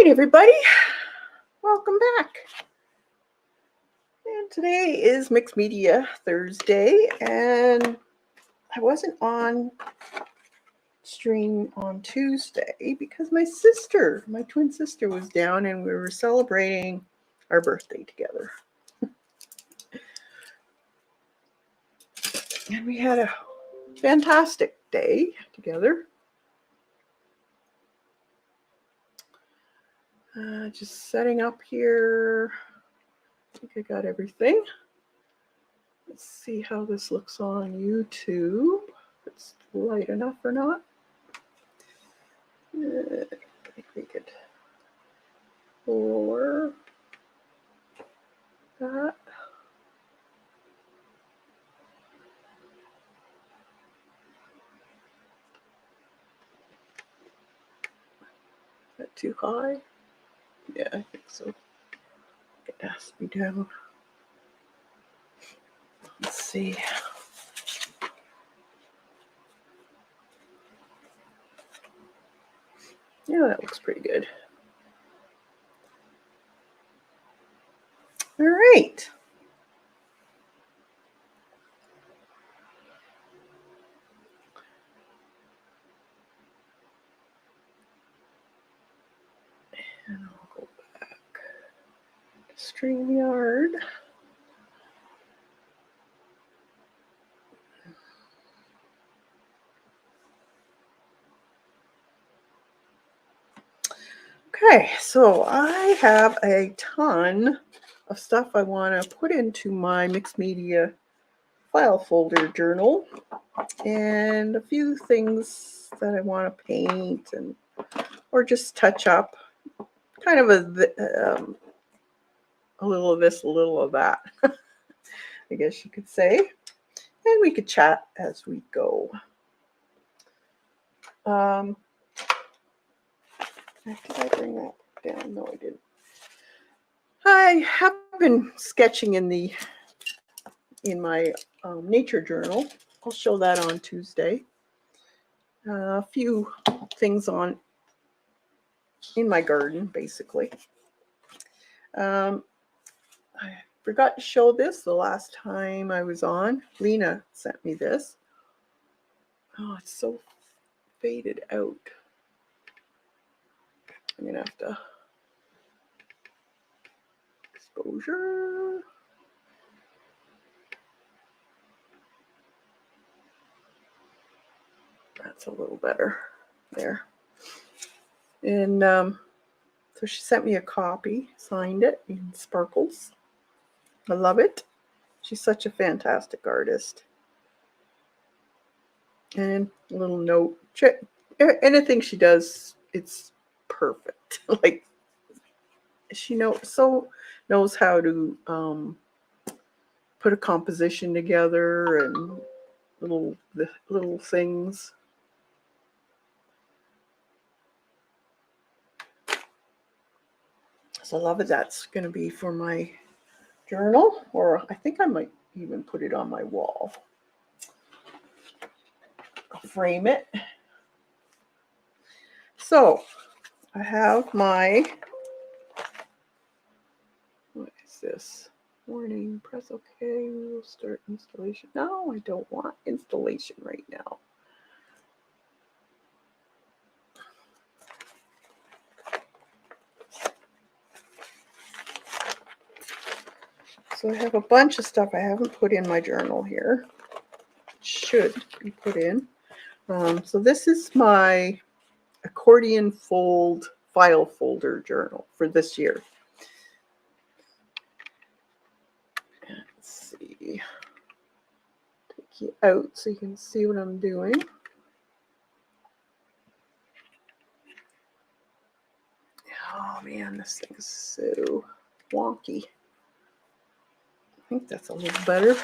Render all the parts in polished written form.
right, everybody. Welcome back. And today is Mixed Media Thursday, and I wasn't on stream on Tuesday because my twin sister, was down and we were celebrating our birthday together. And we had a fantastic day together. Just setting up here. I think I got everything. Let's see how this looks on YouTube. If it's light enough or not. I think we could lower that. Is that too high? Yeah, I think so. It has to be down. Let's see. Yeah, that looks pretty good. All right. And I'll go back to StreamYard. Okay, so I have a ton of stuff I want to put into my mixed media file folder journal, and a few things that I want to paint and or just touch up. Kind of a little of this, a little of that, I guess you could say. And we could chat as we go. Did I bring that down? No, I didn't. I have been sketching in my nature journal. I'll show that on Tuesday. A few things in my garden, basically. I forgot to show this the last time I was on. Lena sent me this. Oh, it's so faded out. I'm going to have to exposure. That's a little better there. And so she sent me a copy, signed it in sparkles. I love it. She's such a fantastic artist. And a little note. Anything she does, it's perfect. Like she knows how to put a composition together and little things. So I love it. That's going to be for my journal, or I think I might even put it on my wall. I'll frame it. So I have my, what is this? Warning, press OK, we will start installation. No, I don't want installation right now. So I have a bunch of stuff I haven't put in my journal here. It should be put in. So this is my accordion fold file folder journal for this year. Let's see. Take you out so you can see what I'm doing. Oh man, this thing is so wonky. I think that's a little better.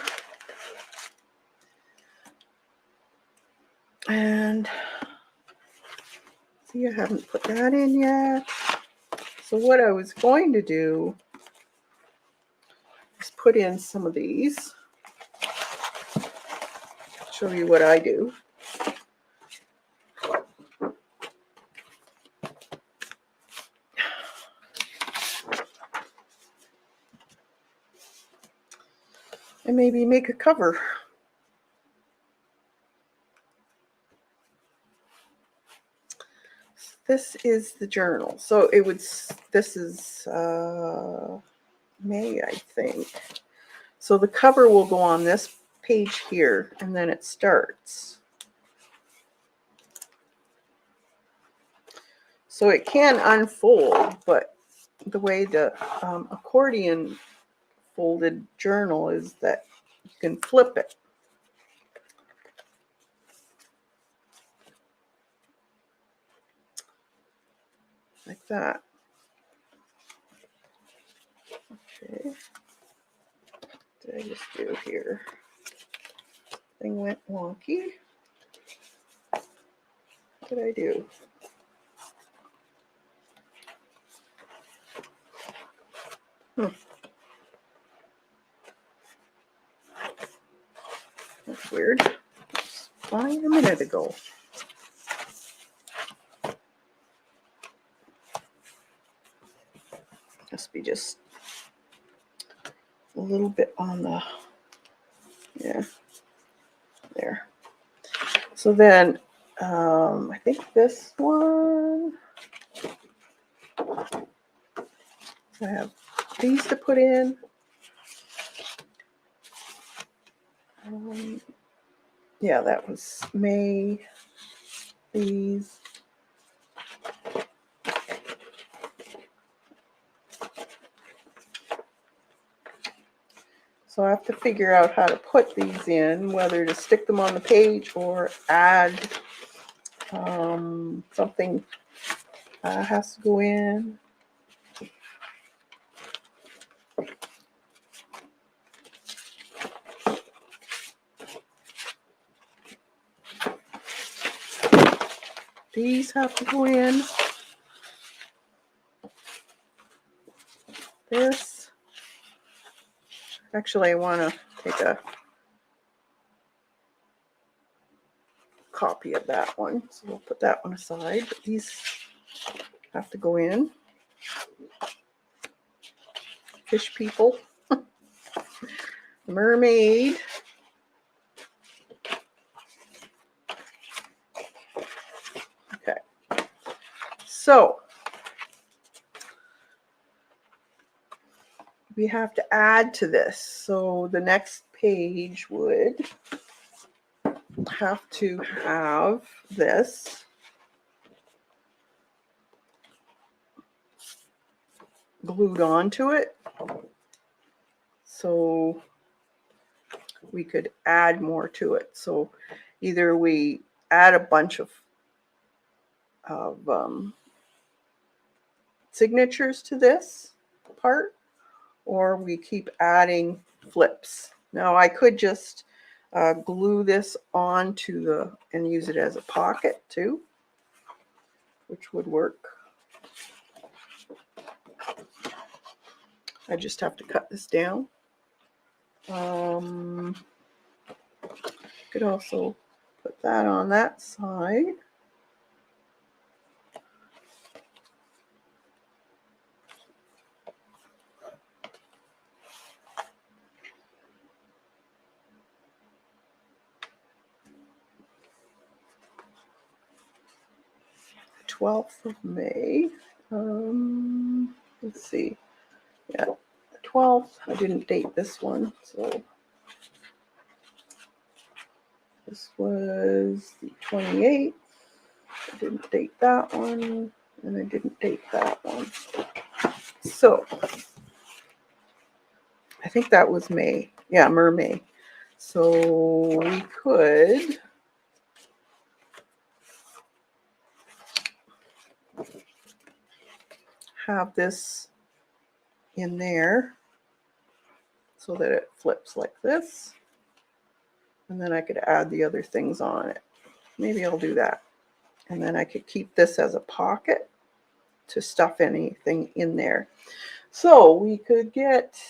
And see, I haven't put that in yet. So what I was going to do is put in some of these. Show you what I do. and maybe make a cover. This is the journal. So this is May, I think. So the cover will go on this page here, and then it starts. So it can unfold, but the way the accordion folded journal is that you can flip it. Like that. Okay. What did I just do here? Thing went wonky. What did I do? That's weird. It's fine a minute ago. Must be just a little bit on the, yeah, there. So then, I think this one, I have these to put in. Yeah, that was May. These. So I have to figure out how to put these in, whether to stick them on the page or add something has to go in. These have to go in. This. Actually, I want to take a copy of that one. So we'll put that one aside. But these have to go in. Fish people. Mermaid. Okay. So we have to add to this. So the next page would have to have this. Glued onto it. So we could add more to it. So either we add a bunch of signatures to this part, or we keep adding flips. Now I could just glue this onto the and use it as a pocket too, which would work. I just have to cut this down. Could also put that on that side. The 12th of May. Let's see. Yeah, the 12th. I didn't date this one, so this was the 28th. I didn't date that one, and I didn't date that one. So I think that was May. Yeah, Mermaid. So we could have this in there so that it flips like this. And then I could add the other things on it. Maybe I'll do that. And then I could keep this as a pocket to stuff anything in there. So we could get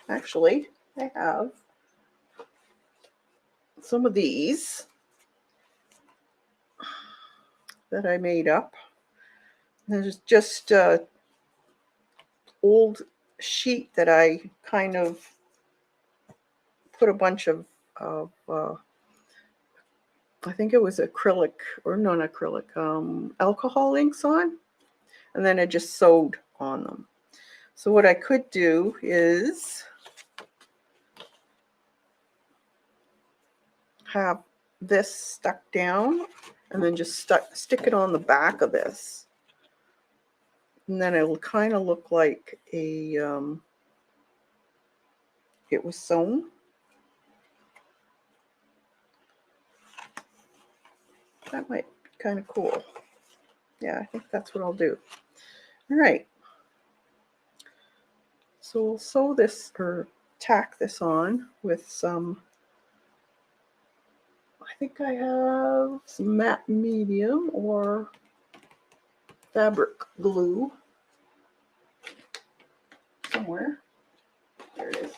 actually I have some of these that I made up. There's just old sheet that I kind of put a bunch of I think it was acrylic, or not acrylic, alcohol inks on, and then I just sewed on them. So what I could do is have this stuck down and then just stick it on the back of this. And then it'll kind of look like a, it was sewn. That might be kind of cool. Yeah, I think that's what I'll do. All right. So we'll sew this, or tack this on with some, I think I have some matte medium or fabric glue somewhere. There it is.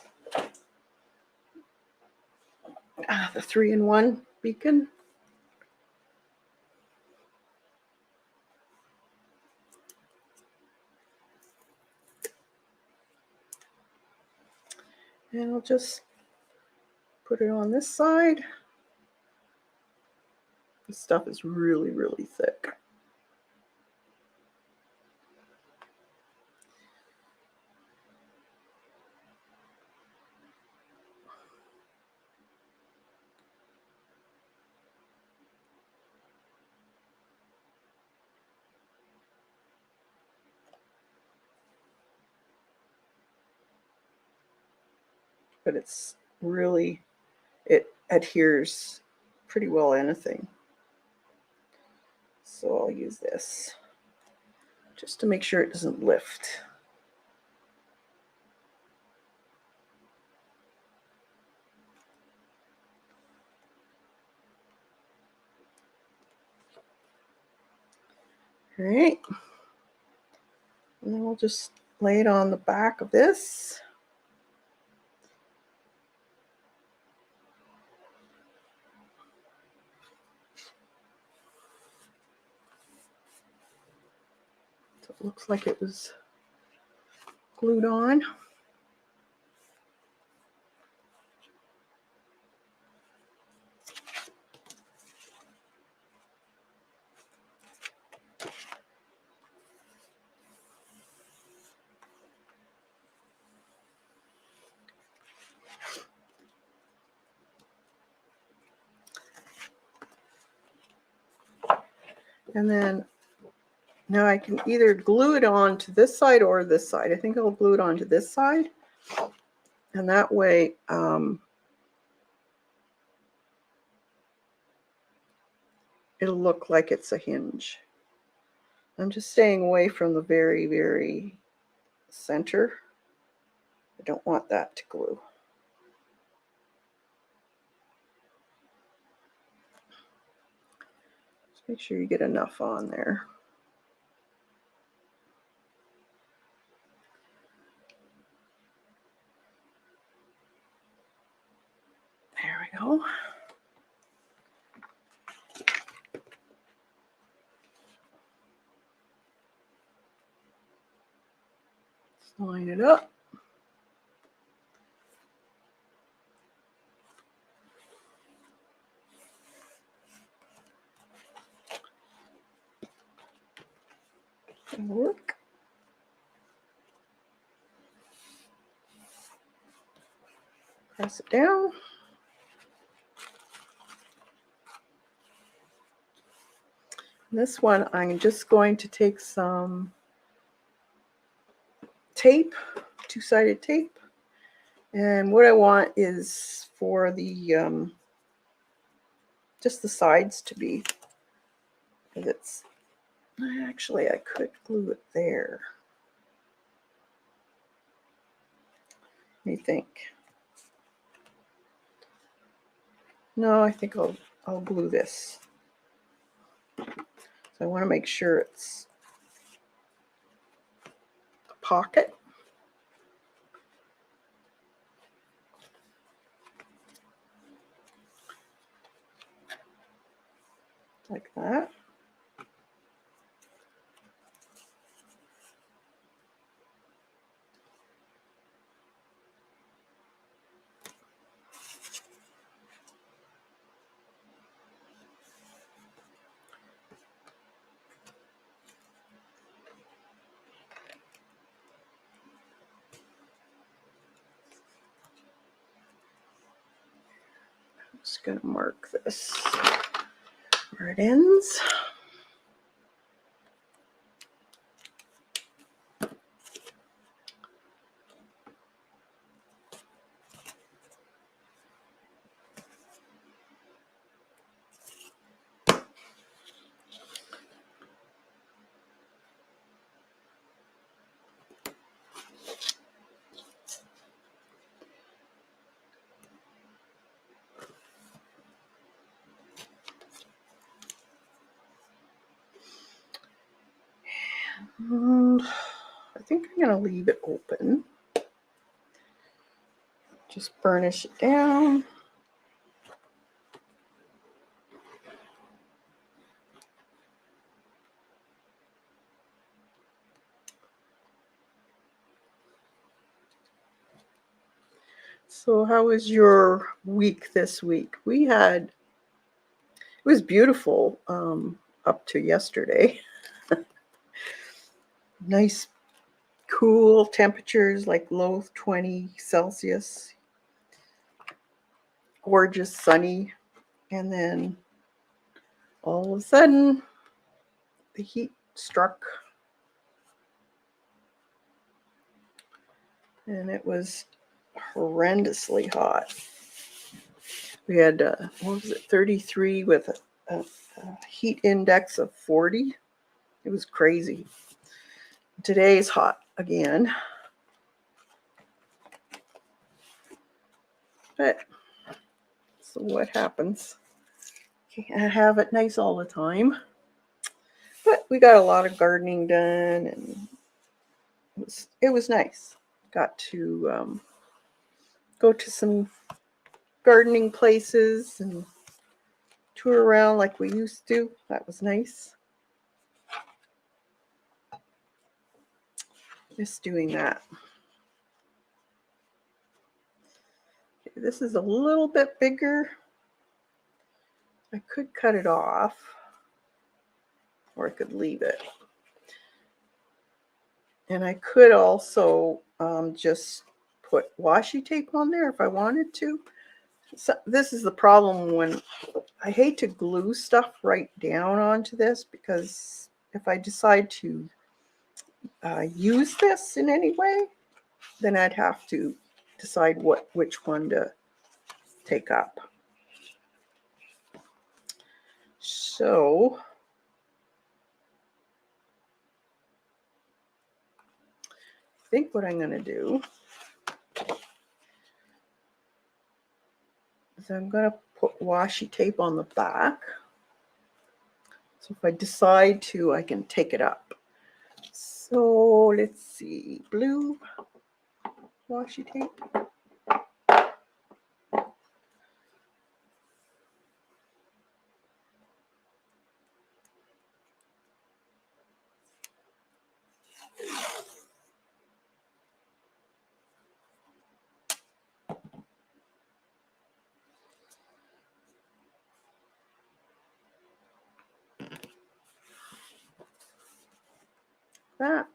The 3-in-1 beacon. And I'll just put it on this side. This stuff is really, really thick. But it's really, it adheres pretty well anything. So I'll use this just to make sure it doesn't lift. All right. And then we'll just lay it on the back of this. So it looks like it was glued on. And then now I can either glue it on to this side or this side. I think I'll glue it onto this side. And that way, it'll look like it's a hinge. I'm just staying away from the very, very center. I don't want that to glue. Just make sure you get enough on there. There we go. Let's line it up. It'll work. Press it down. This one, I'm just going to take some tape, two-sided tape. And what I want is for the, just the sides to be, because it's, actually I could glue it there. What do you think? No, I think I'll glue this. So I want to make sure it's a pocket. Like that. Just going to mark this where it ends. I think I'm going to leave it open. Just burnish it down. So how was your week this week? It was beautiful up to yesterday. Nice cool temperatures, like low 20 Celsius. Gorgeous, sunny. And then all of a sudden, the heat struck. And it was horrendously hot. We had, 33 with a heat index of 40. It was crazy. Today's hot again. But so what happens? Can't have it nice all the time. But we got a lot of gardening done, and it was nice. Got to go to some gardening places and tour around like we used to. That was nice. Just doing that. Okay, this is a little bit bigger. I could cut it off, or I could leave it. And I could also just put washi tape on there if I wanted to. So this is the problem when I hate to glue stuff right down onto this, because if I decide to use this in any way, then I'd have to decide which one to take up. So I think what I'm going to do is I'm going to put washi tape on the back. So if I decide to, I can take it up. So let's see, blue washi tape. That.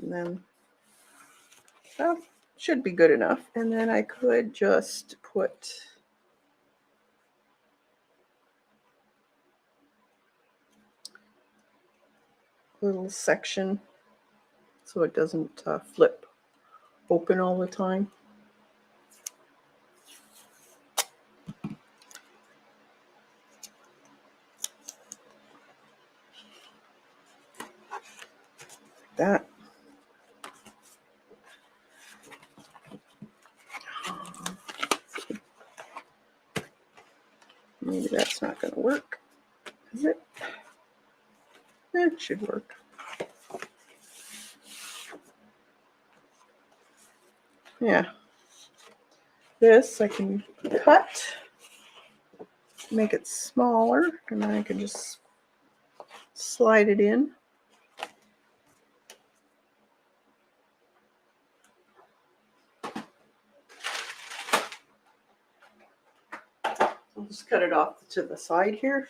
And then that should be good enough. And then I could just put a little section so it doesn't flip open all the time. That. Maybe that's not going to work, is it? It should work. Yeah. This I can cut, make it smaller, and then I can just slide it in. just cut it off to the side here.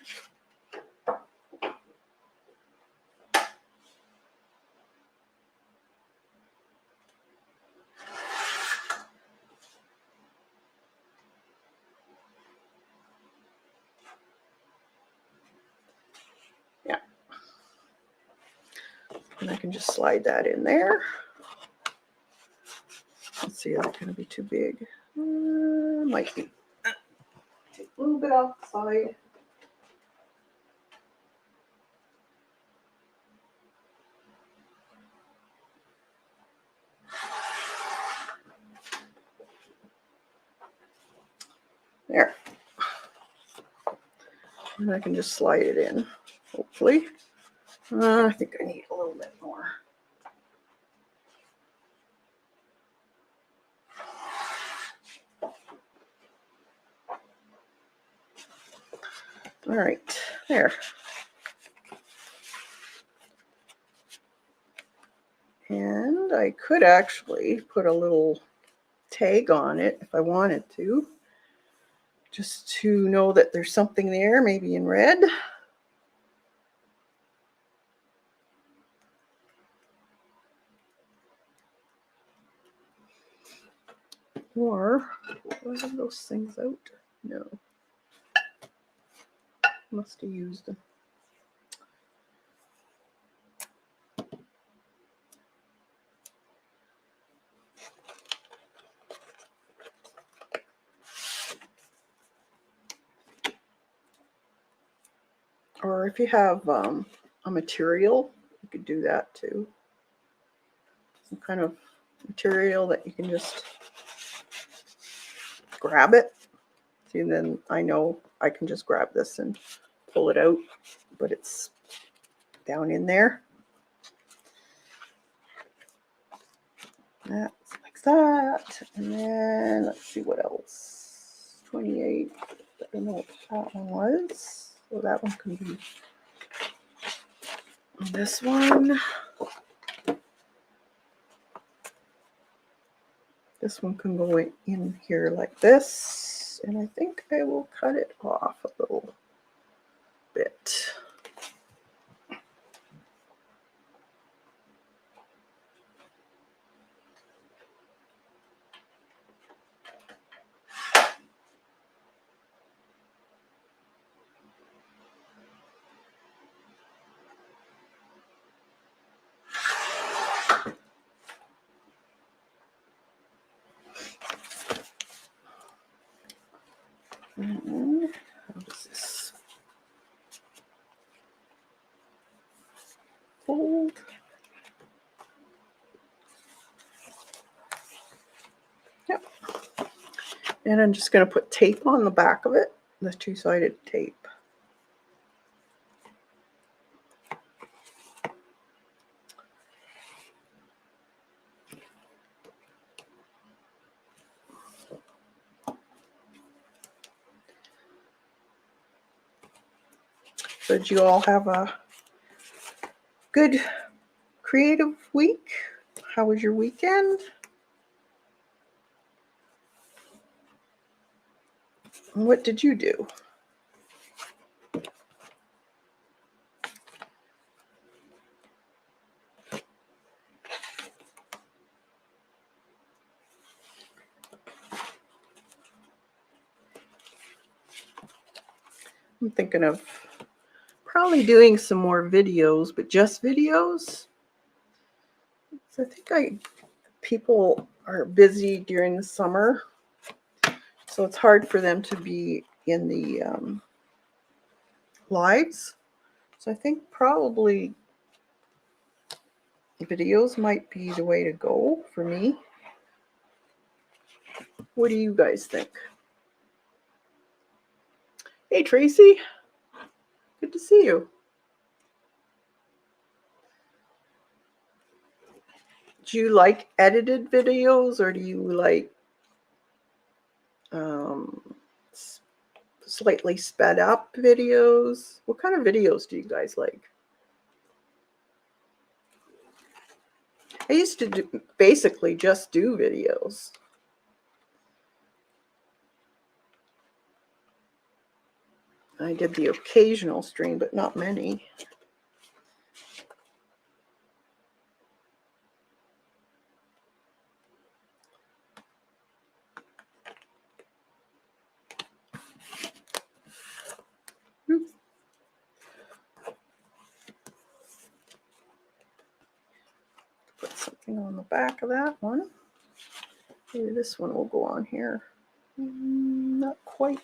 Yeah. And I can just slide that in there. Let's see, is it going to be too big? Might be. Take a little bit off the side. There. And I can just slide it in, hopefully. I think I need a little bit more. All right, there. And I could actually put a little tag on it if I wanted to, just to know that there's something there, maybe in red. Or, do I have those things out? No. Must have used them. Or if you have a material, you could do that too. Some kind of material that you can just grab it. See, and then I know I can just grab this and pull it out, but it's down in there. That's like that. And then let's see what else. 28. I don't know what that one was. So that one can be this one. This one can go in here like this. And I think I will cut it off a little bit. And how does this fold? Yep. And I'm just going to put tape on the back of it, the two-sided tape. So did you all have a good creative week? How was your weekend? And what did you do? I'm thinking of probably doing some more videos, but just videos. So I think people are busy during the summer, so it's hard for them to be in the lives. So I think probably videos might be the way to go for me. What do you guys think? Hey, Tracy. Good to see you. Do you like edited videos, or do you like slightly sped up videos? What kind of videos do you guys like? I used to basically just do videos. I did the occasional stream, but not many. Put something on the back of that one. Maybe this one will go on here. Not quite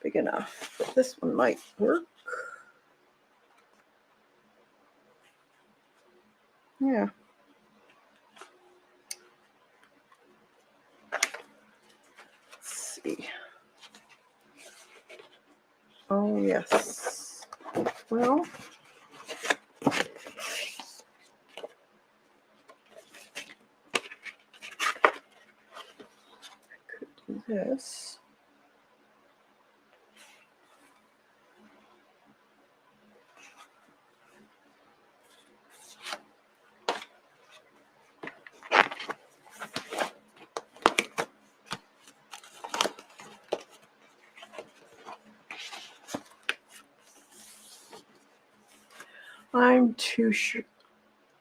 big enough, but this one might work. Yeah. Let's see. Oh, yes. Well, this.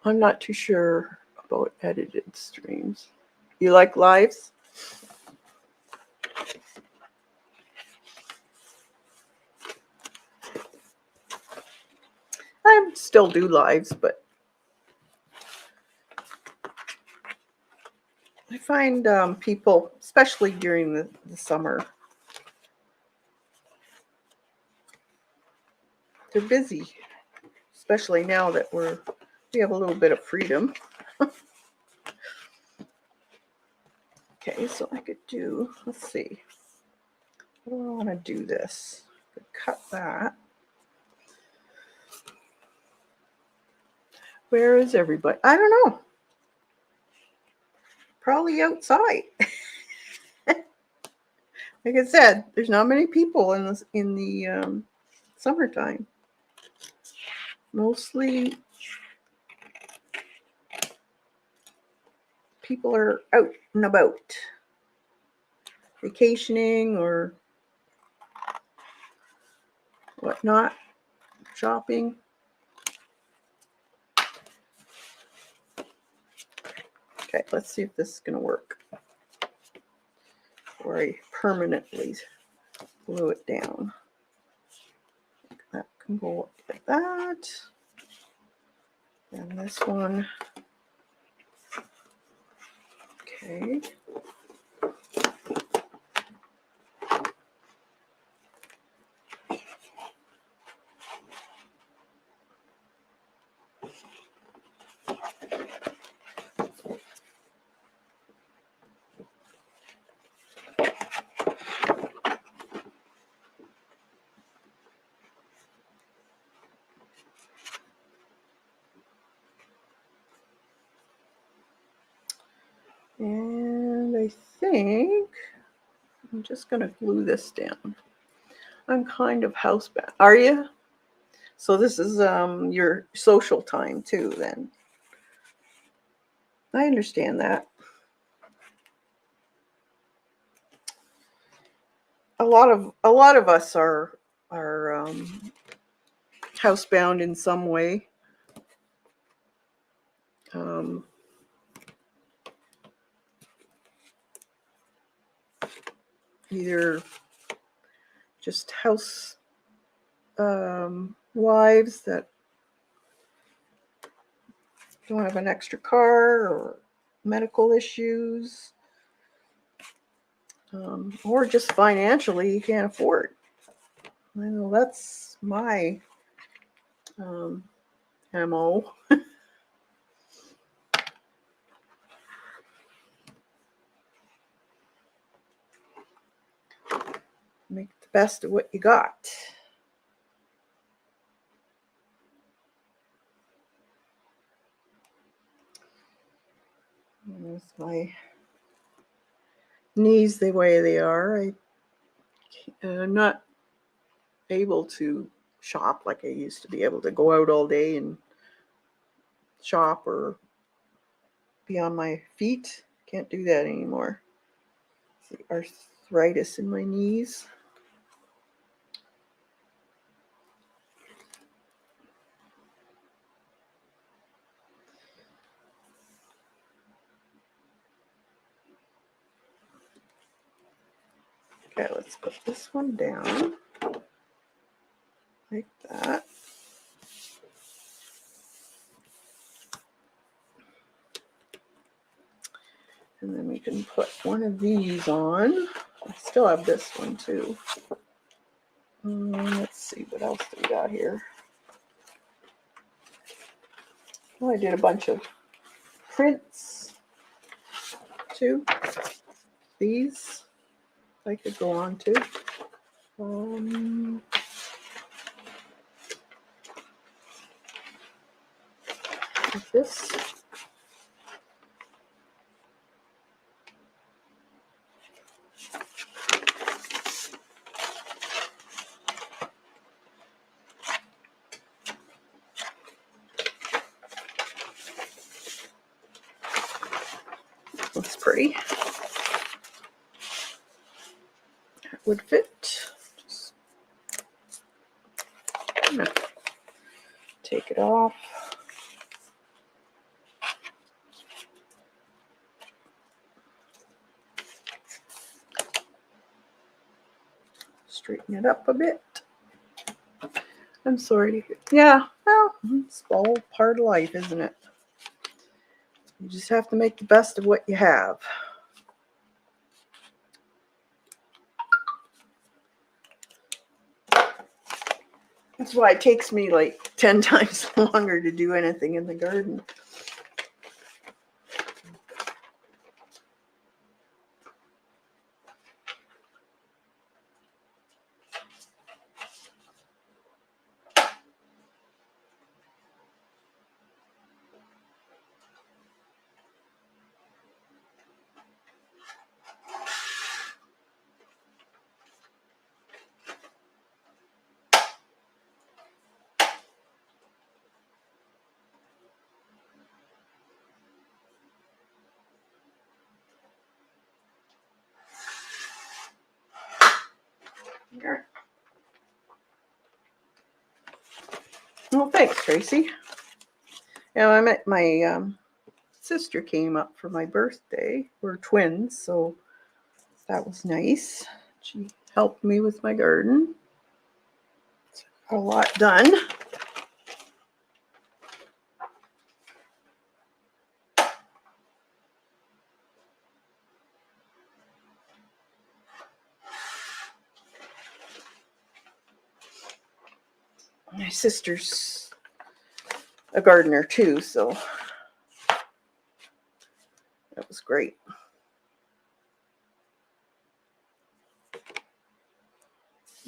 I'm not too sure about edited streams. You like lives? I still do lives, but I find people, especially during the summer, they're busy, especially now that we have a little bit of freedom. Okay, so I could do, let's see, how do I want to do this? I could cut that. Where is everybody? I don't know. Probably outside. Like I said, there's not many people in the summertime. Mostly people are out and about, vacationing or whatnot, shopping. Okay, let's see if this is going to work. Or I permanently glue it down. That can go like that. And this one. Okay. And I think I'm just going to glue this down. I'm kind of housebound. Are you? So this is your social time too then. I understand that. A lot of us are housebound in some way. Either just house wives that don't have an extra car or medical issues, or just financially you can't afford. I know that's my MO. Make the best of what you got. There's my knees the way they are. I'm not able to shop like I used to be able to go out all day and shop or be on my feet. Can't do that anymore. It's the arthritis in my knees. Okay, let's put this one down like that. And then we can put one of these on. I still have this one too. Let's see, what else do we got here? Oh, I did a bunch of prints too. These I could go on to. Like this. Looks pretty. That would fit. Just take it off. Straighten it up a bit. I'm sorry. Yeah, well, it's all part of life, isn't it? You just have to make the best of what you have. That's why it takes me like 10 times longer to do anything in the garden. Well, thanks, Tracy. Yeah, I met my sister came up for my birthday. We're twins, so that was nice. She helped me with my garden. Got a lot done. My sister's a gardener too, so that was great.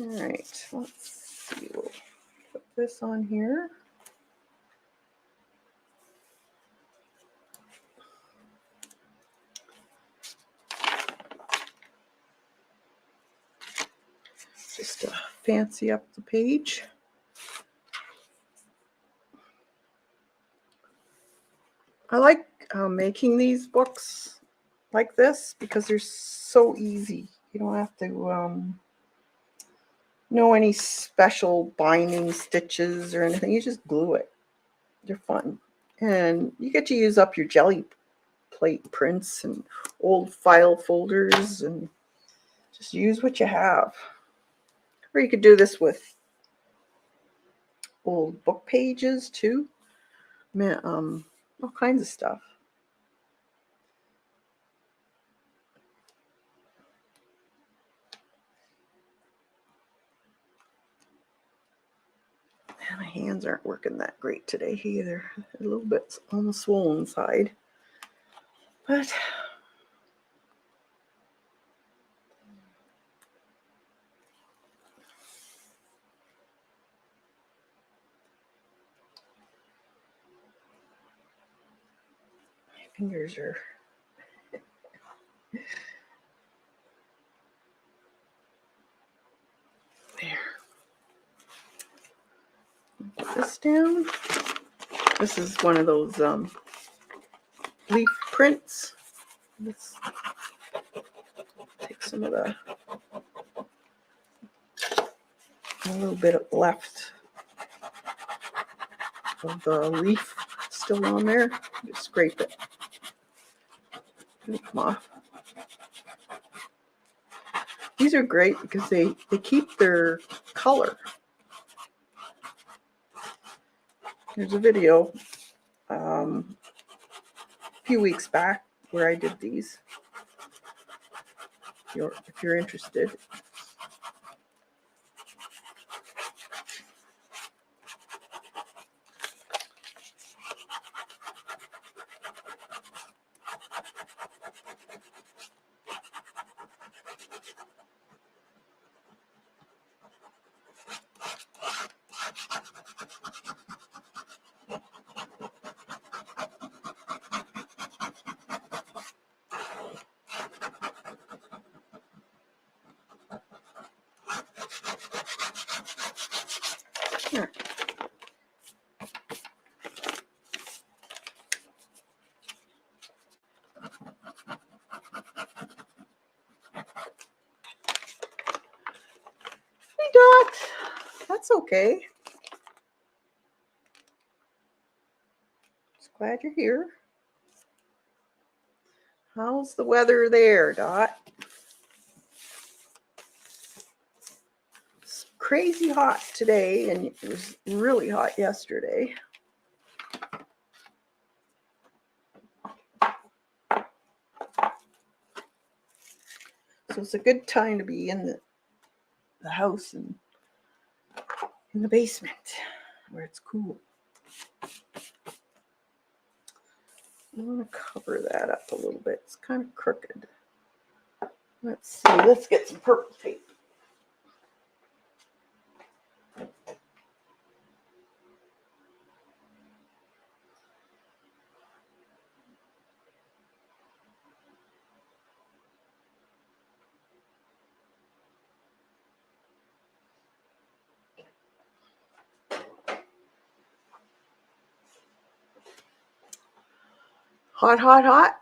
All right, let's see. We'll put this on here. Just to fancy up the page. I like making these books like this because they're so easy. You don't have to know any special binding stitches or anything. You just glue it. They're fun. And you get to use up your jelly plate prints and old file folders and just use what you have. Or you could do this with old book pages too. All kinds of stuff. And my hands aren't working that great today either. A little bit on the swollen side. But my fingers are there. Put this down. This is one of those leaf prints. Let's take some of a little bit left of the leaf still on there. Just scrape it. It'll come off. These are great because they keep their color. There's a video a few weeks back where I did these. If you're interested. Here. Hey, Dot. That's okay. Just glad you're here. How's the weather there, Dot? It's crazy hot today, and it was really hot yesterday. So it's a good time to be in the house and in the basement where it's cool. I want to cover that up a little bit. It's kind of crooked. Let's see. Let's get some purple tape. Hot, hot, hot.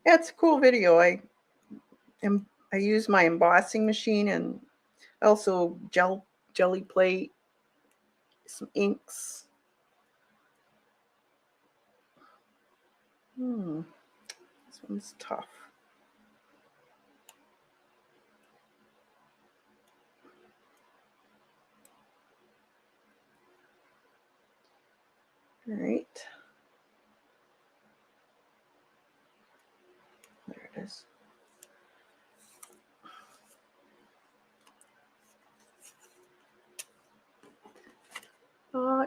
Yeah, it's a cool video. I use my embossing machine and also jelly plate, some inks. This one's tough. All right. There it is.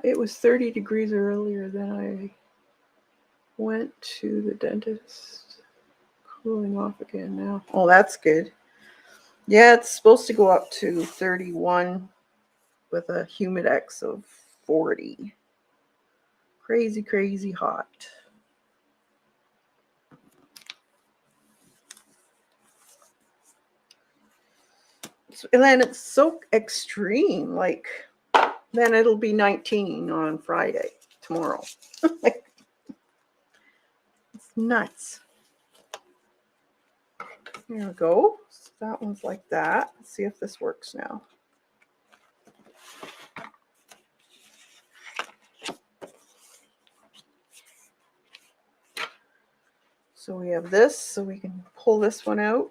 It was 30 degrees earlier than I went to the dentist. Cooling off again now. Oh, that's good. Yeah, it's supposed to go up to 31 with a humidex of 40. Crazy, crazy hot. And then it's so extreme. Like, then it'll be 19 on Friday, tomorrow. It's nuts. There we go. So that one's like that. Let's see if this works now. So we have this, so we can pull this one out.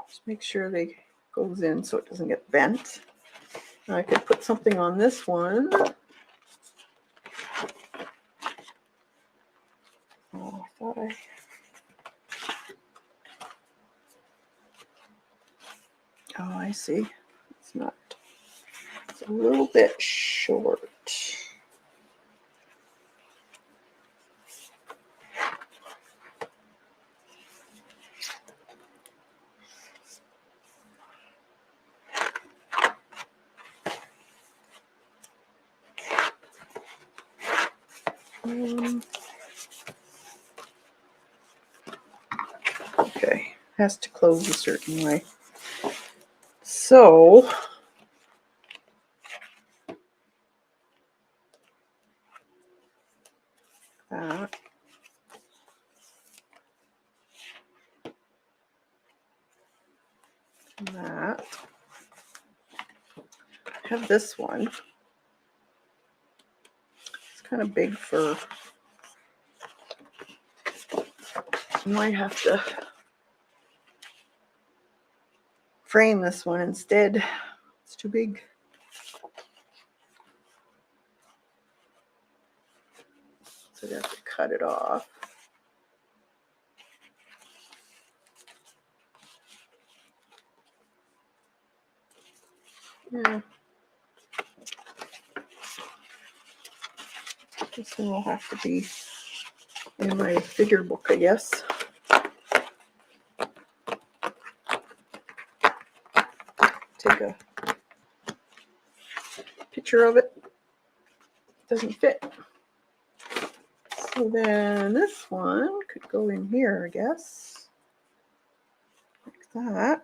Just make sure they goes in so it doesn't get bent. I could put something on this one. Oh, I thought Oh, I see. It's not. It's a little bit short. Okay, has to close a certain way. So that. That. I have this one. It's kind of big for might have to frame this one instead. It's too big. So I have to cut it off. Yeah. This one will have to be in my figure book, I guess. Take a picture of it. Doesn't fit. So then this one could go in here, I guess. Like that.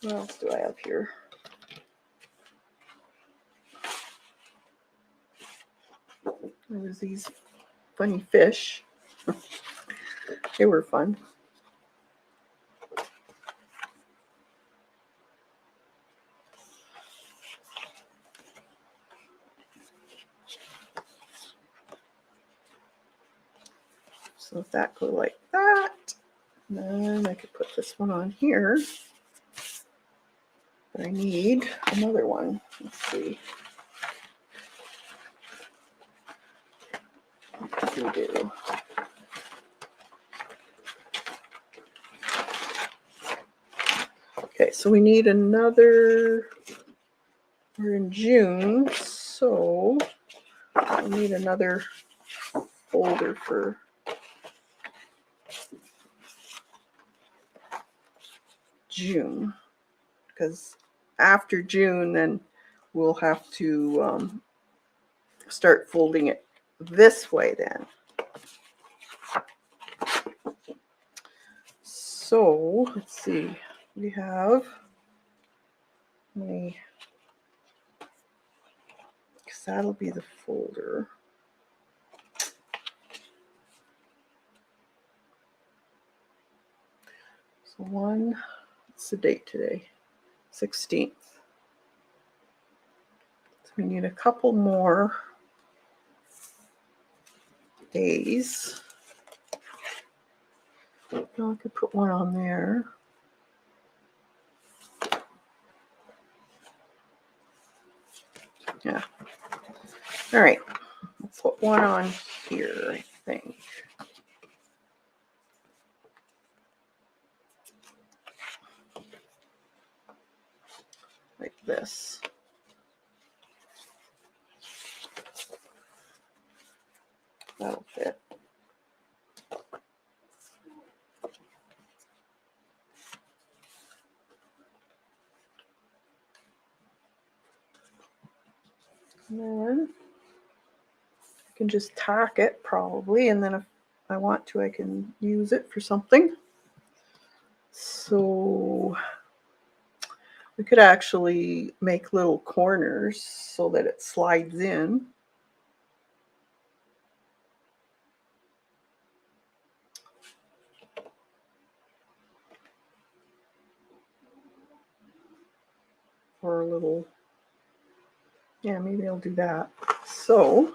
What else do I have here? There was these funny fish. They were fun. So if that go like that, then I could put this one on here. But I need another one. Let's see. What do we do? Okay, so we need another. We're in June, so we need another folder for June, because after June, then we'll have to start folding it this way then. So let's see, we have because that'll be the folder. So what's the date today? 16th. So we need a couple more days. Well, I could put one on there. Yeah. All right. Let's put one on here, I think. Like this. That'll fit. And then I can just tack it probably, and then if I want to, I can use it for something. So we could actually make little corners so that it slides in. Or a little, yeah, maybe I'll do that. So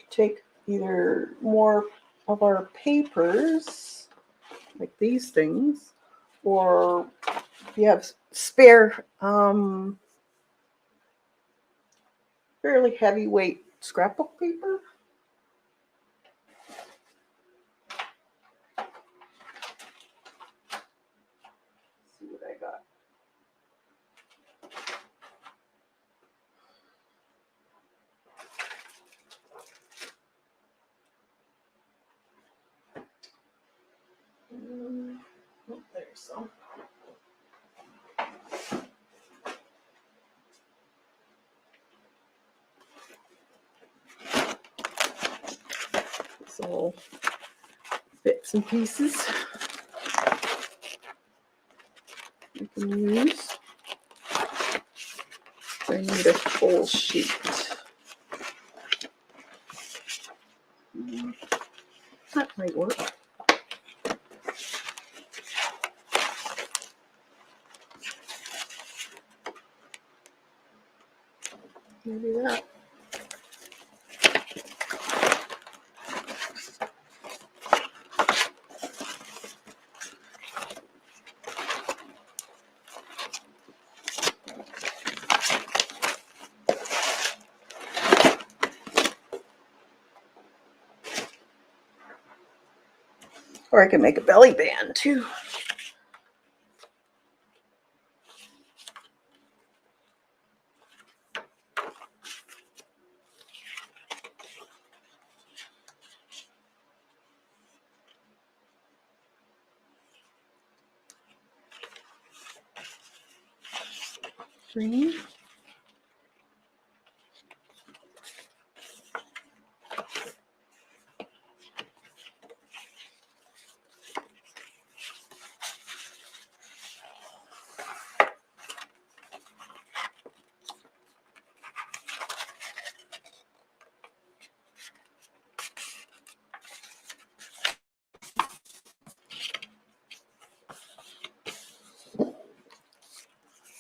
take either more of our papers, like these things, or if you have spare fairly heavyweight scrapbook paper. Let's see what I got. Oh, there's some. So bits and pieces you can use. I need a full sheet. That might work. Maybe that. Or I can make a belly band too. Green.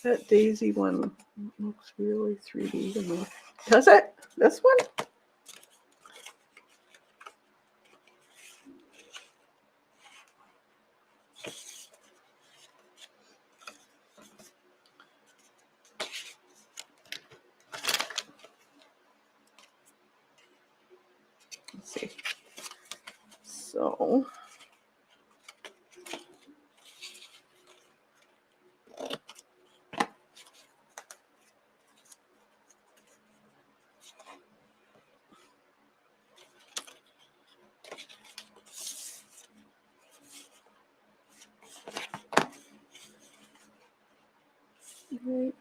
That daisy one looks really 3D to me. Does it? This one? Let's see. So right.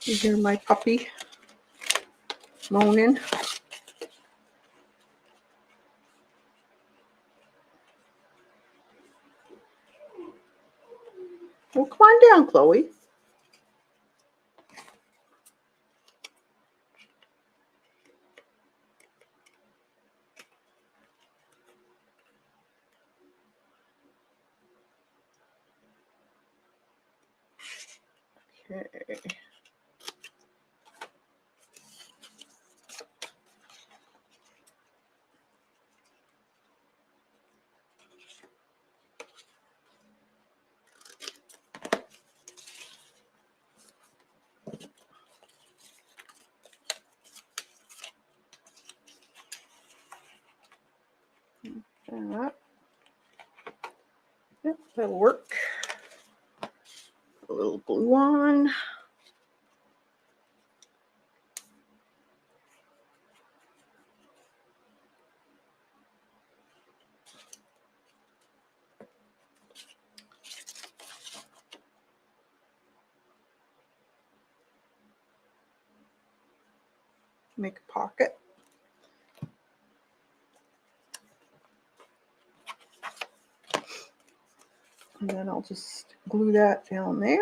You hear my puppy moaning. Well, come on down, Chloe. Okay. That. Yep, that'll work. A little glue on. Make a pocket. And then I'll just glue that down there.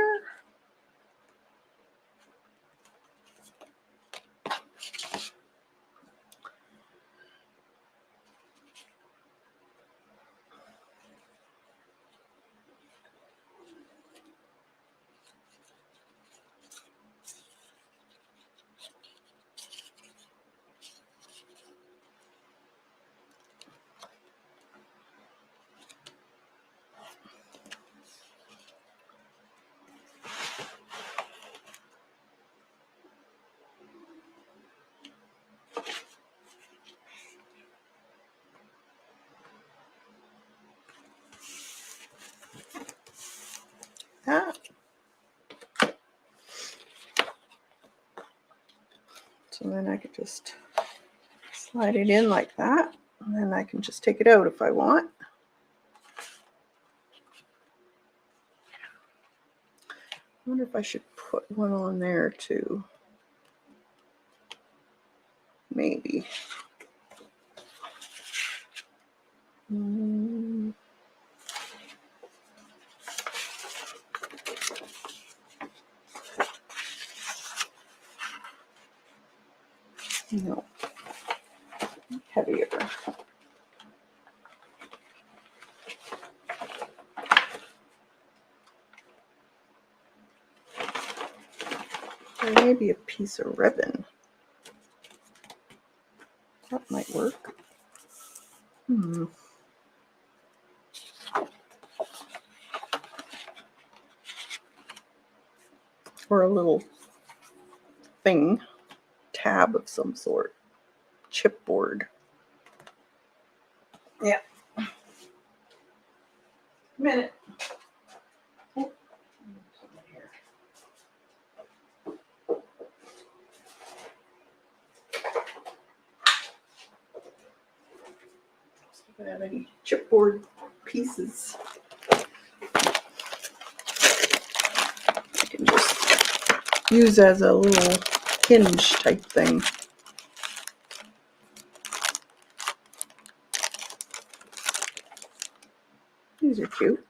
That. So then I could just slide it in like that. And then I can just take it out if I want. I wonder if I should put one on there too. Maybe. No. Heavier. Or maybe a piece of ribbon. That might work. or a little thing, tab of some sort, chipboard. Yeah. Minute. Oh. See if I have any chipboard pieces. I can just use as a little hinge type thing. These are cute.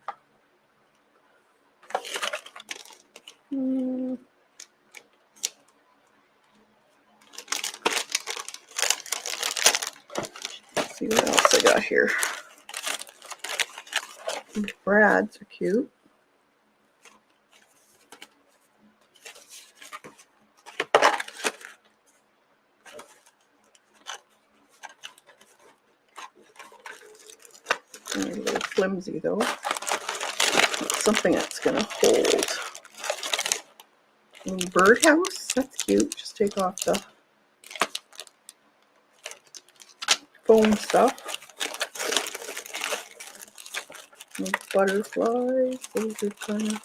Let's see what else I got here. These brads are cute. They're a little flimsy though. Something that's gonna hold. A little birdhouse, that's cute. Just take off the foam stuff. Little butterflies, those are kind of.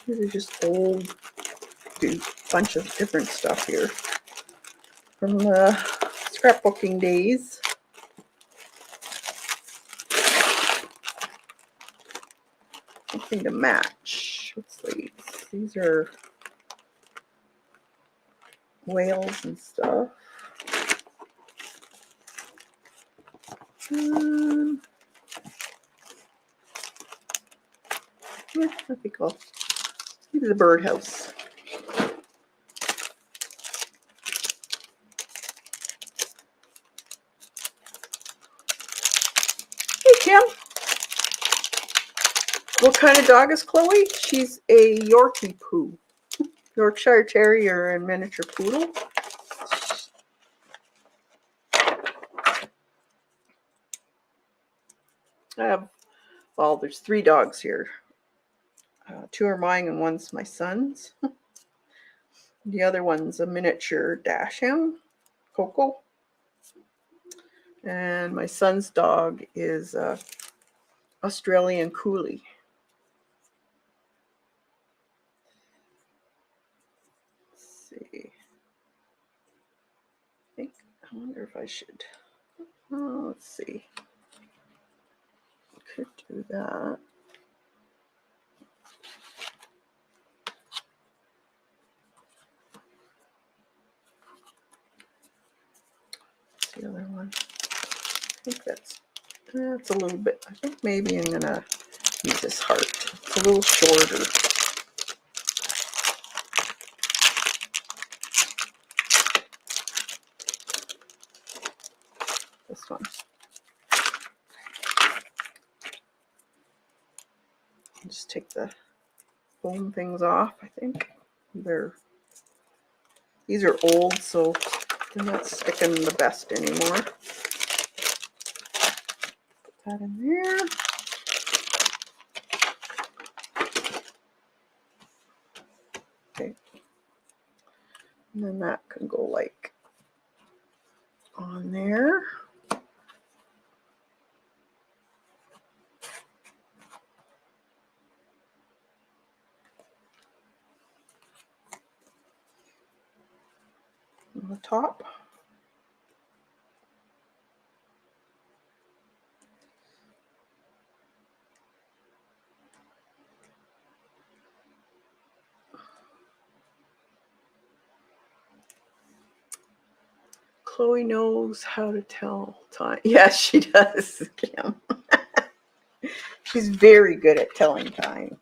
These are just old, bunch of different stuff here from the scrapbooking days. Something to match. What's these? These are whales and stuff. Yeah, I think I'll do the birdhouse. Hey, Kim. What kind of dog is Chloe? She's a Yorkie Poo. Yorkshire Terrier and miniature poodle. I have, well, there's 3 dogs here. 2 are mine and one's my son's. The other one's a miniature dachshund, Coco. And my son's dog is Australian Coolie. Let's see. I wonder if I should. Oh, let's see. Could do that. What's the other one? I think that's a little bit. I think maybe I'm gonna use this heart. It's a little shorter. This one. I'll just take the foam things off. I think these are old, so they're not sticking the best anymore. Put that in there. Okay. And then that can go like on there. On the top. Chloe knows how to tell time. Yes, she does, Kim. She's very good at telling time.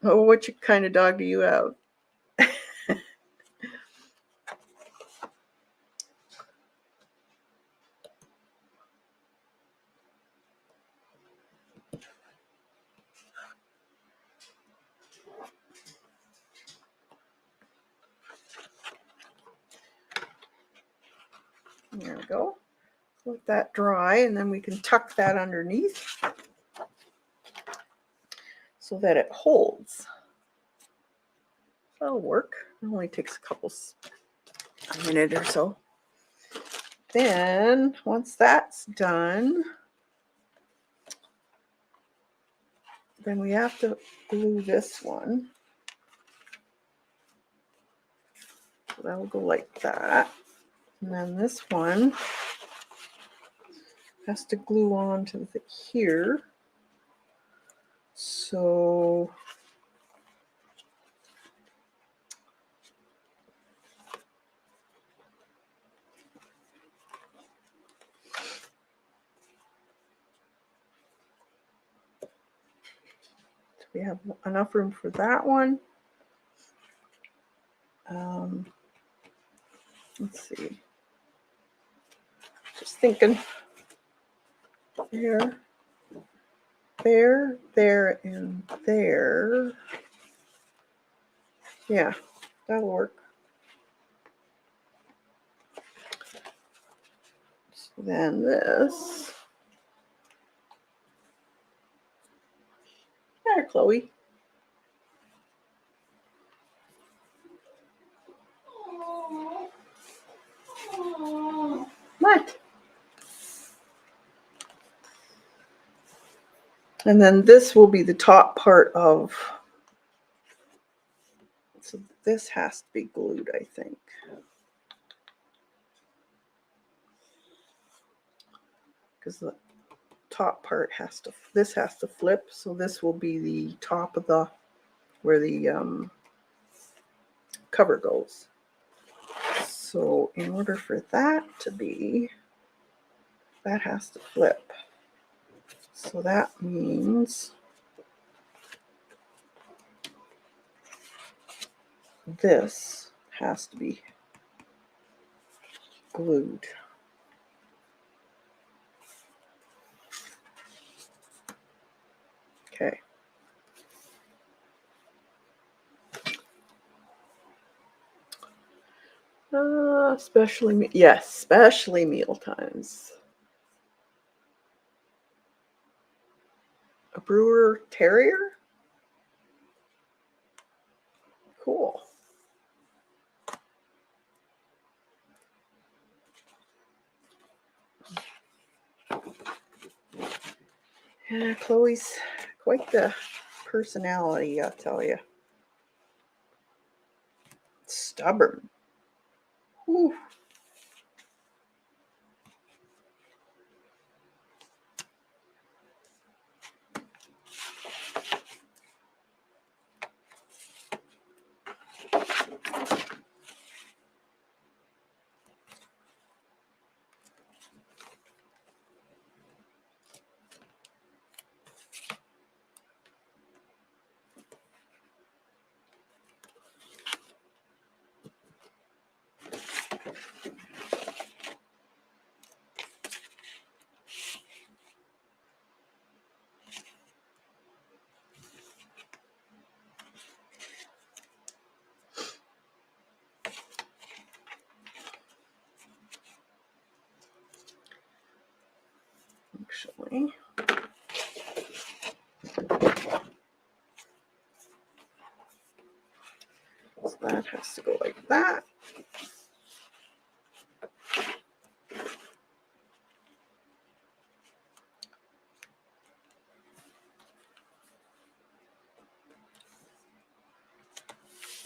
Oh, what kind of dog do you have? There we go. Let that dry, and then we can tuck that underneath so that it holds. That'll work. It only takes a minute or so. Then once that's done, then we have to glue this one. So that'll go like that. And then this one has to glue on to here. So we have enough room for that one. Let's see. Just thinking. There, and there. Yeah, that'll work. So then this. There, Chloe. What? And then this will be the top part of, so this has to be glued, I think. Because the top part this has to flip, so this will be the top of where the cover goes. So in order for that to be, that has to flip. So that means this has to be glued. Okay. Especially meal times. A Brewer Terrier? Cool. Yeah, Chloe's quite the personality, I'll tell you. Stubborn. Whew. Actually, so that has to go like that.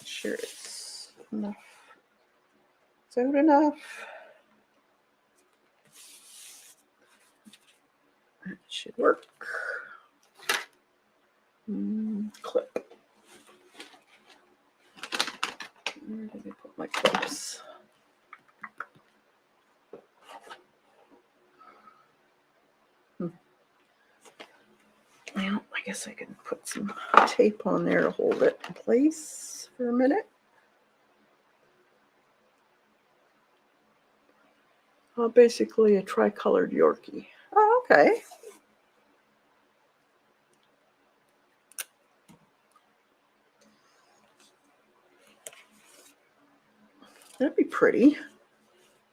Sure, it's enough. Is that enough? That should work. Clip. Where did I put my clips? Well, I guess I can put some tape on there to hold it in place for a minute. Basically a tricolored Yorkie. Oh, okay. That'd be pretty.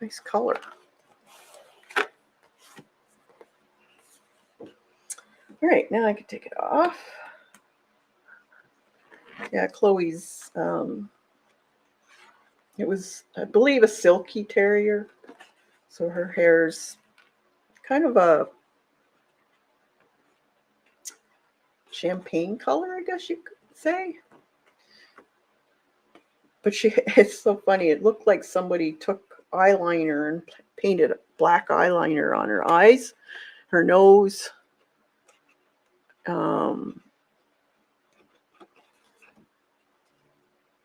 Nice color. All right, now I can take it off. Yeah, Chloe's, it was, I believe, a silky terrier. So her hair's kind of a champagne color, I guess you could say. But it's so funny. It looked like somebody took eyeliner and painted black eyeliner on her eyes, her nose.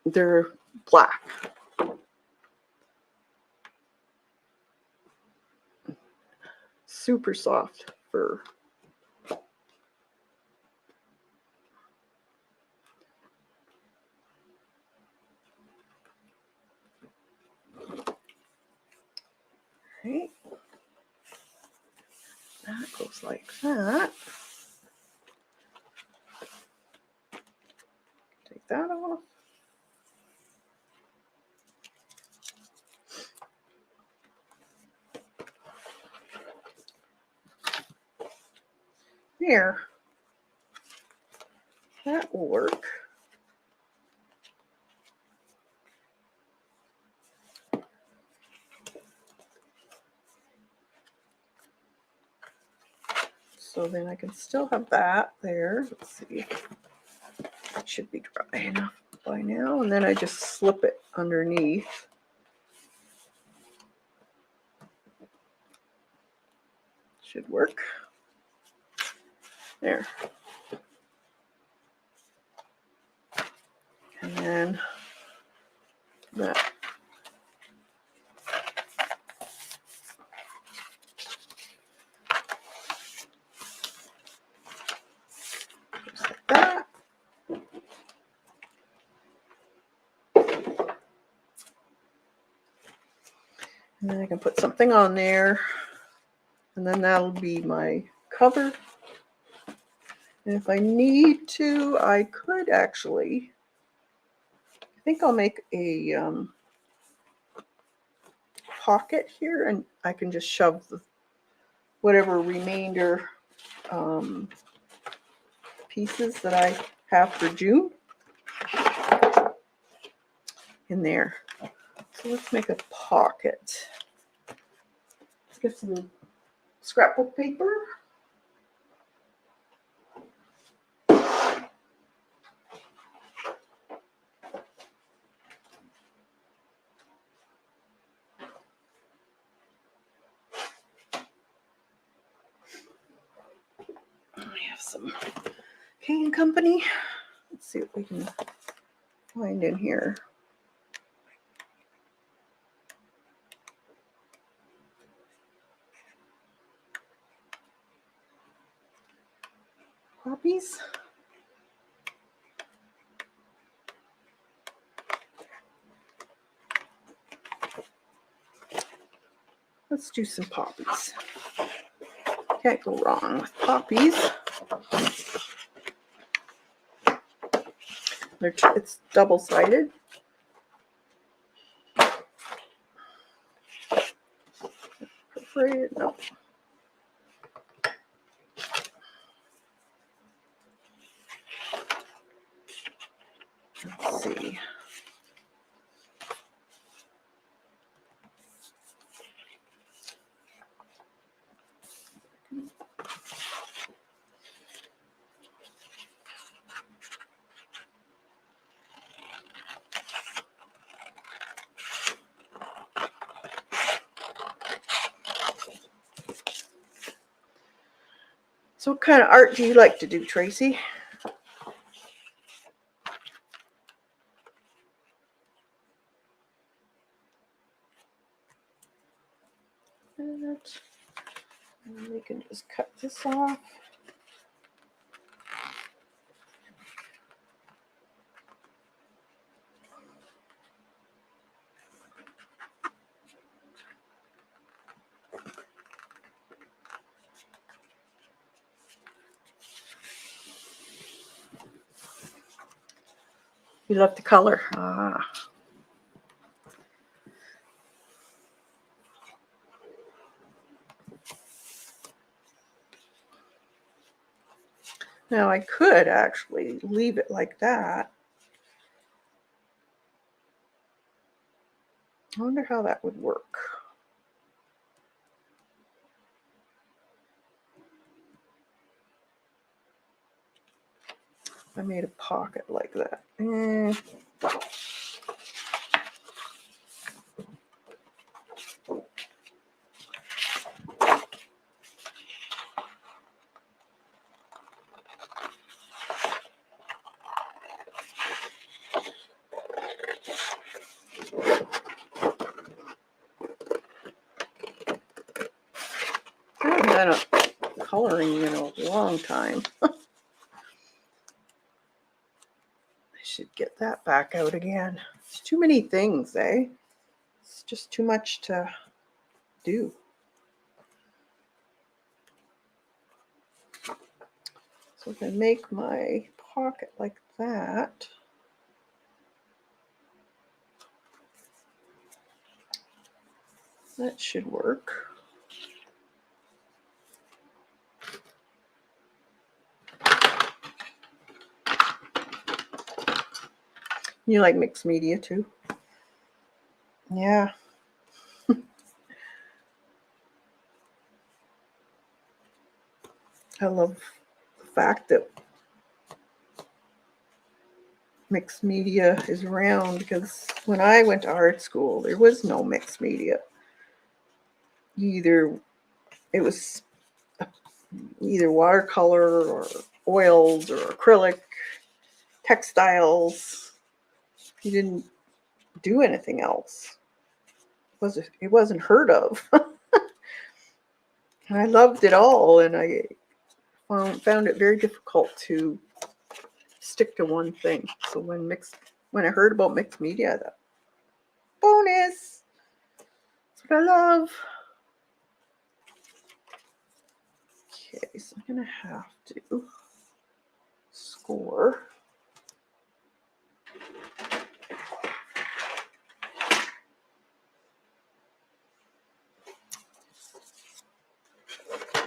They're black. Super soft fur. Right. That goes like that. Take that off. There. That will work. So then I can still have that there. Let's see. It should be dry enough by now. And then I just slip it underneath. Should work. There. And then that. Just like that. And then I can put something on there. And then that'll be my cover. And if I need to, I could actually, I think I'll make a pocket here, and I can just shove whatever remainder pieces that I have for June in there. So let's make a pocket. Let's get some scrapbook paper. We have some King and Company. Let's see what we can find in here. Poppies. Let's do some poppies. Can't go wrong with poppies. It's double-sided. Perforated. No. Let's see. So what kind of art do you like to do, Tracy? And we can just cut this off. You love the color. Ah. Now I could actually leave it like that. I wonder how that would work. I made a pocket like that. I haven't done a coloring in a long time. I should get that back out again. It's too many things, eh? It's just too much to do. So if I make my pocket like that, that should work. You like mixed media too? Yeah. I love the fact that mixed media is around, because when I went to art school, there was no mixed media. It was either watercolor or oils or acrylic, textiles. You didn't do anything else. It wasn't heard of. And I loved it all, and I found it very difficult to stick to one thing. So when I heard about mixed media, I thought, bonus. That's what I love. Okay, so I'm gonna have to score.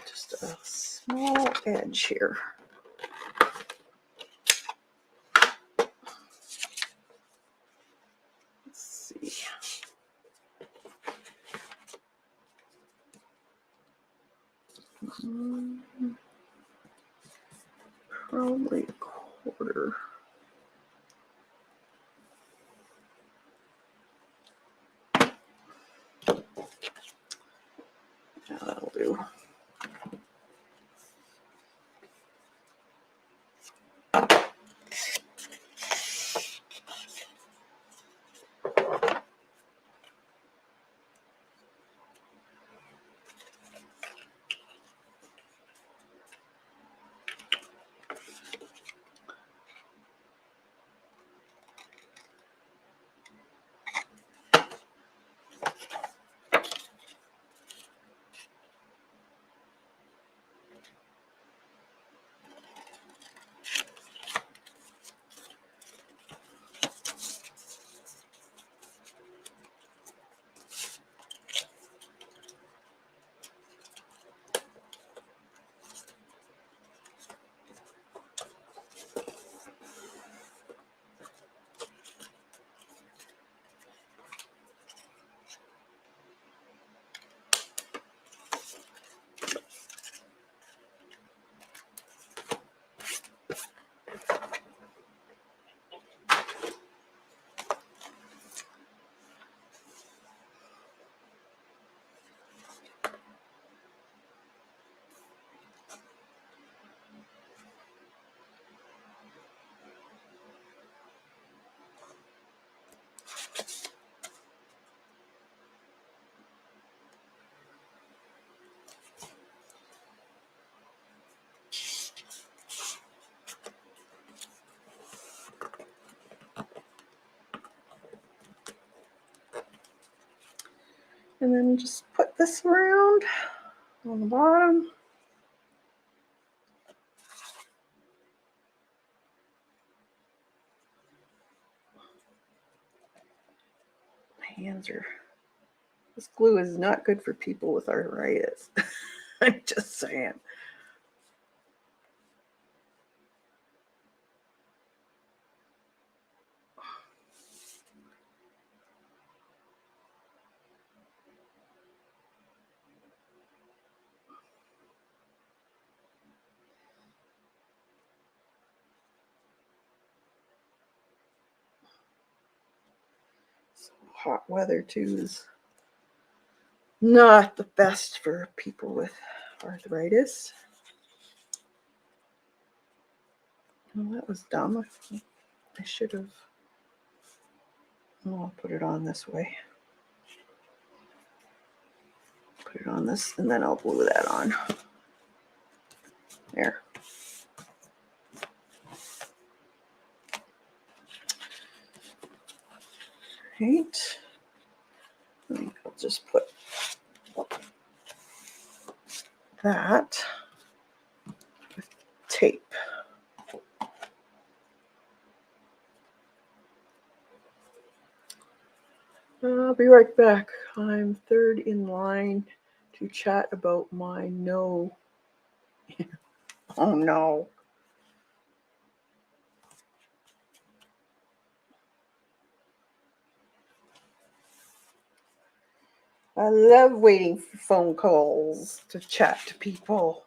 Just a small edge here. Let's see. Probably a quarter. Yeah, that'll do. And then just put this around on the bottom. My hands are, this glue is not good for people with arthritis. I'm just saying. hot weather too is not the best for people with arthritis. Well, that was dumb. I should have. Oh, I'll put it on this way. Put it on this, and then I'll glue that on. There. Right. I think I'll just put that with tape. I'll be right back. I'm third in line to chat about my no. Oh no. I love waiting for phone calls to chat to people.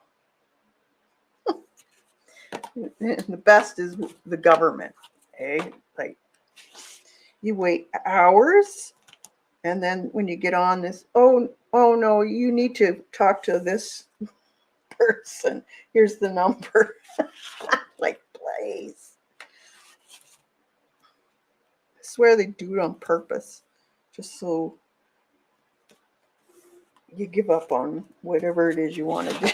And the best is the government. Eh? Like, you wait hours, and then when you get on this, oh no, you need to talk to this person. Here's the number. Like, please. I swear they do it on purpose, just so you give up on whatever it is you want to do.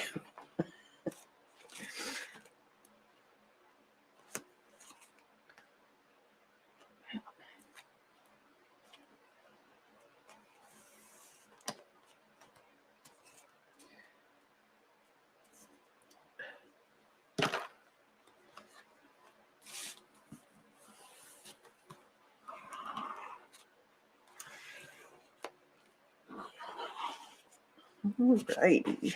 Alrighty.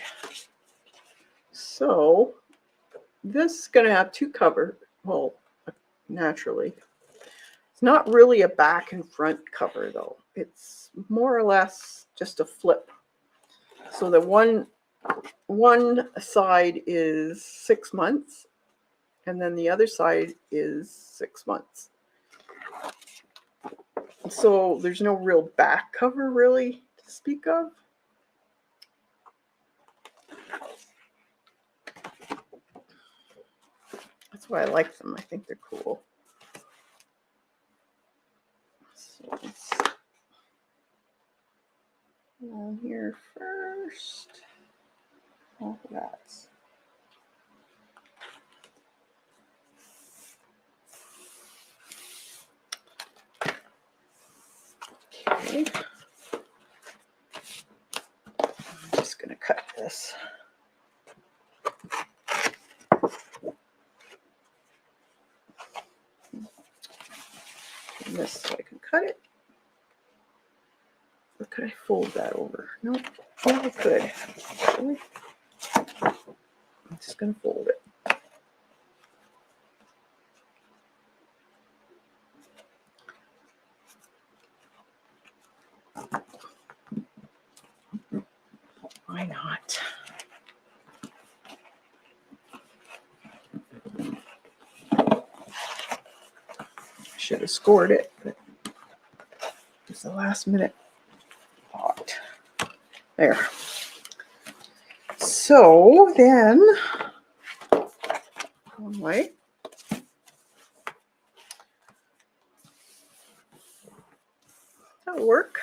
So this is going to have two covers. Well, naturally. It's not really a back and front cover though. It's more or less just a flip. So the one side is 6 months, and then the other side is 6 months. So there's no real back cover really to speak of. That's why I like them. I think they're cool. So let's on here first. Oh, that's okay. I'm just going to cut this. And this so I can cut it. Or could I fold that over? No, yeah, I could. Actually. I'm just going to fold it. Why not? Should have scored it, but it's the last minute thought. There. So then, one way. That'll work.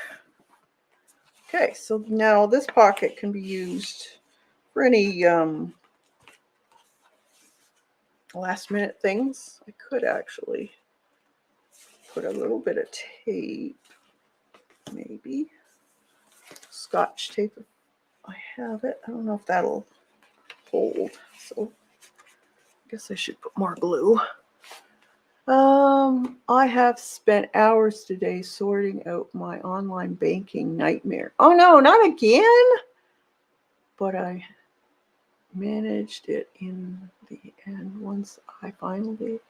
Okay, so now this pocket can be used for any last minute things. I could actually put a little bit of tape, maybe Scotch tape if I have it. I don't know if that'll hold, so I guess I should put more glue. I have spent hours today sorting out my online banking nightmare. Oh no, not again! But I managed it in the end once I finally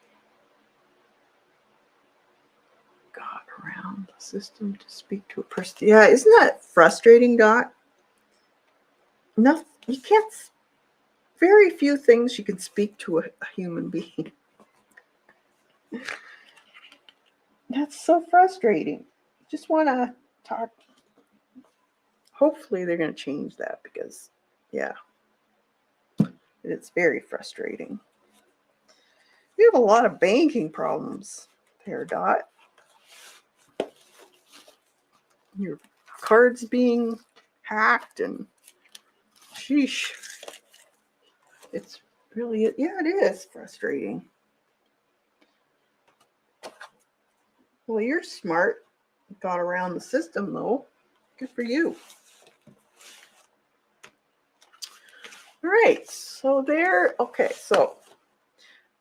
got around the system to speak to a person. Yeah, isn't that frustrating, Dot? No, you can't. Very few things you can speak to a human being. That's so frustrating. just want to talk. Hopefully they're going to change that because, yeah, it's very frustrating. We have a lot of banking problems there, Dot. Your cards being hacked and sheesh. It's really, yeah, it is frustrating. Well, you're smart. Got around the system though. Good for you. All right, so there, okay, so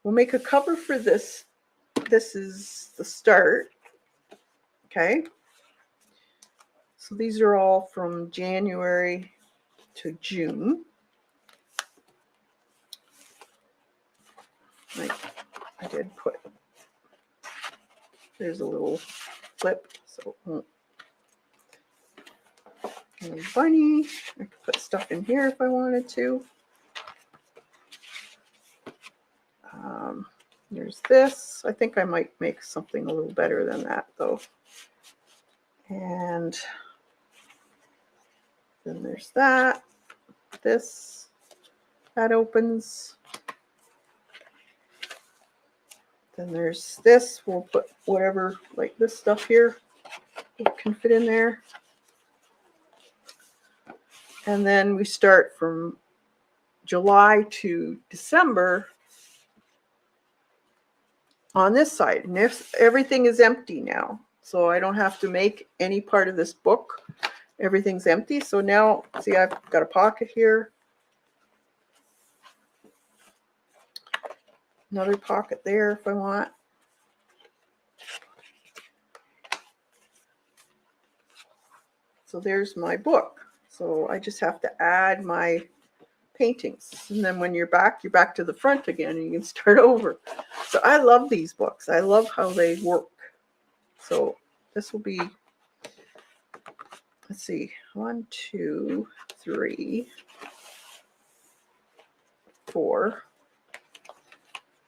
we'll make a cover for this. This is the start, okay? So these are all from January to June. I did put, there's a little flip, so and bunny. I could put stuff in here if I wanted to. There's this. I think I might make something a little better than that though. And then there's that. This, that opens. Then there's this. We'll put whatever, like this stuff here, can fit in there. And then we start from July to December on this side. And if everything is empty now, so I don't have to make any part of this book. Everything's empty. So now, see, I've got a pocket here. Another pocket there if I want. So there's my book. So I just have to add my paintings. And then when you're back to the front again and you can start over. So I love these books. I love how they work. So this will be, let's see, 1, 2, 3, 4.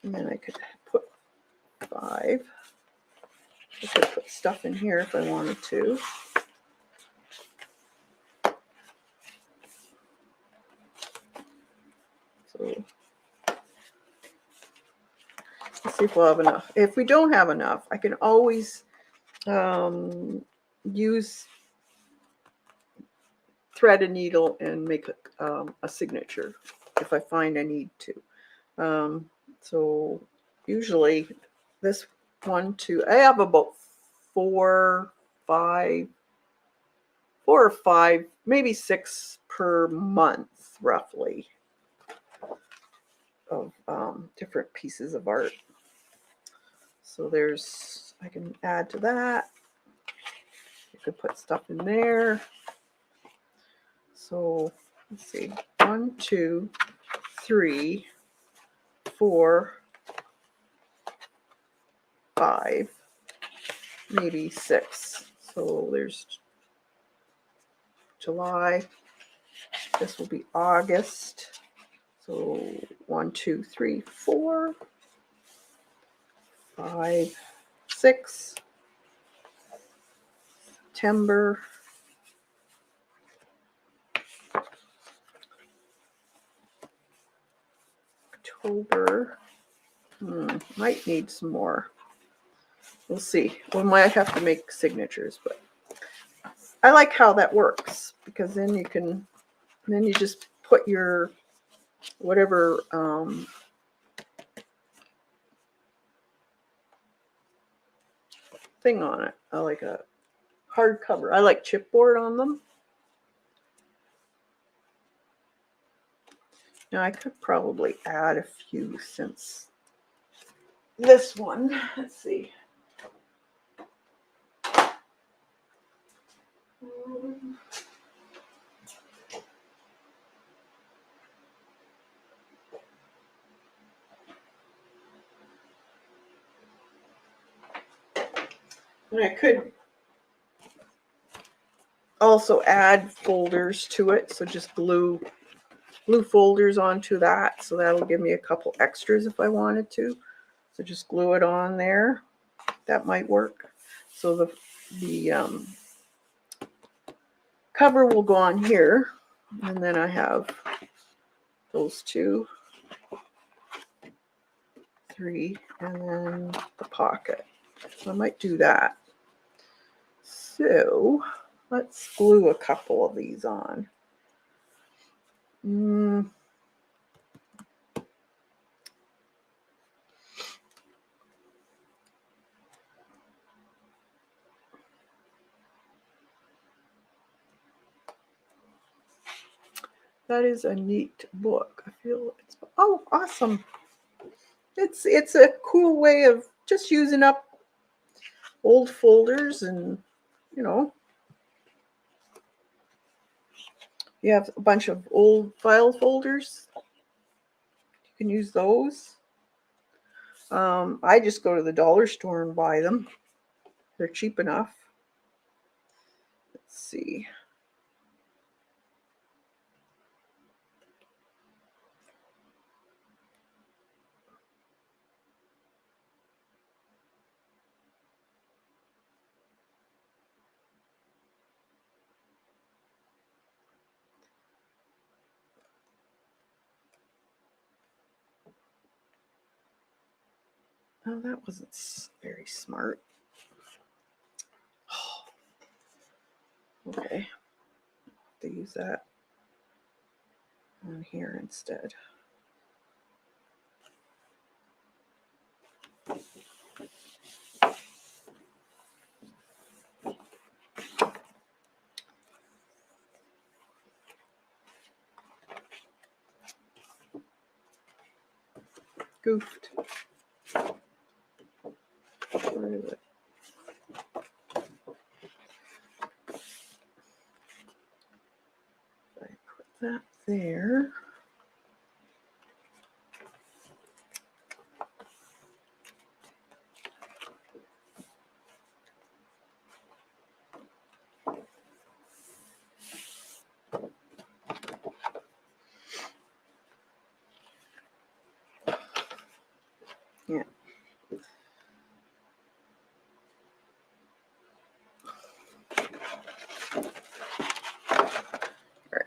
And then I could put 5. I could put stuff in here if I wanted to. So let's see if we'll have enough. If we don't have enough, I can always use thread and needle and make a signature if I find I need to. So usually this 1, 2, I have about 4 or 5, maybe 6 per month, roughly, of different pieces of art. So there's, I can add to that. You could put stuff in there. So let's see, 1, 2, 3, 4, 5, maybe 6. So there's July. This will be August. So 1, 2, 3, 4, 5, 6. September. October. Might need some more. We'll see. We might have to make signatures, but I like how that works because then you can, then you just put your whatever thing on it. I like a hardcover. I like chipboard on them. Now I could probably add a few since this one. Let's see. And I could also add folders to it. So just glue folders onto that. So that'll give me a couple extras if I wanted to. So just glue it on there. That might work. So the cover will go on here, and then I have those 2, 3, and then the pocket. So I might do that. So let's glue a couple of these on. That is a neat book. I feel it's, oh, awesome. It's a cool way of just using up old folders, and you know, you have a bunch of old file folders. You can use those. I just go to the dollar store and buy them. They're cheap enough. Let's see. Oh, that wasn't very smart. Okay, to use that on here instead. Goofed. Where is it? I put that there. Yeah. Right.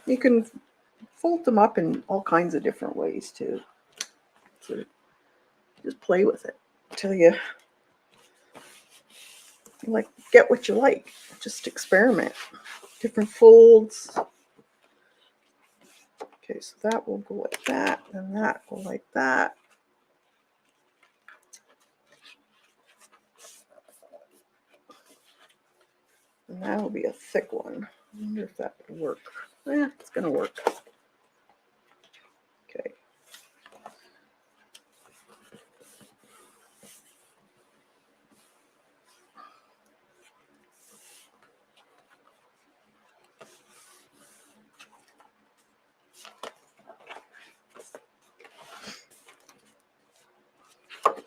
You can fold them up in all kinds of different ways too. So just play with it until you like get what you like. Just experiment. Different folds. Okay, so that will go like that, and that will like that. And that'll be a thick one. I wonder if that would work. Yeah, it's gonna work. Okay.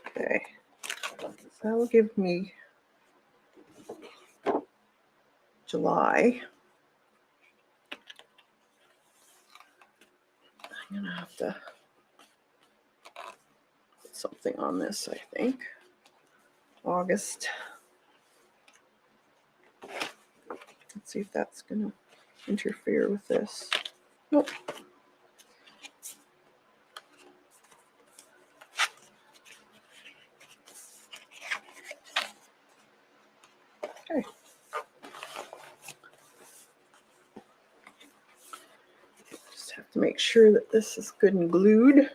Okay. So that will give me July. I'm gonna have to put something on this, I think. August. Let's see if that's gonna interfere with this. Nope. have to make sure that this is good and glued.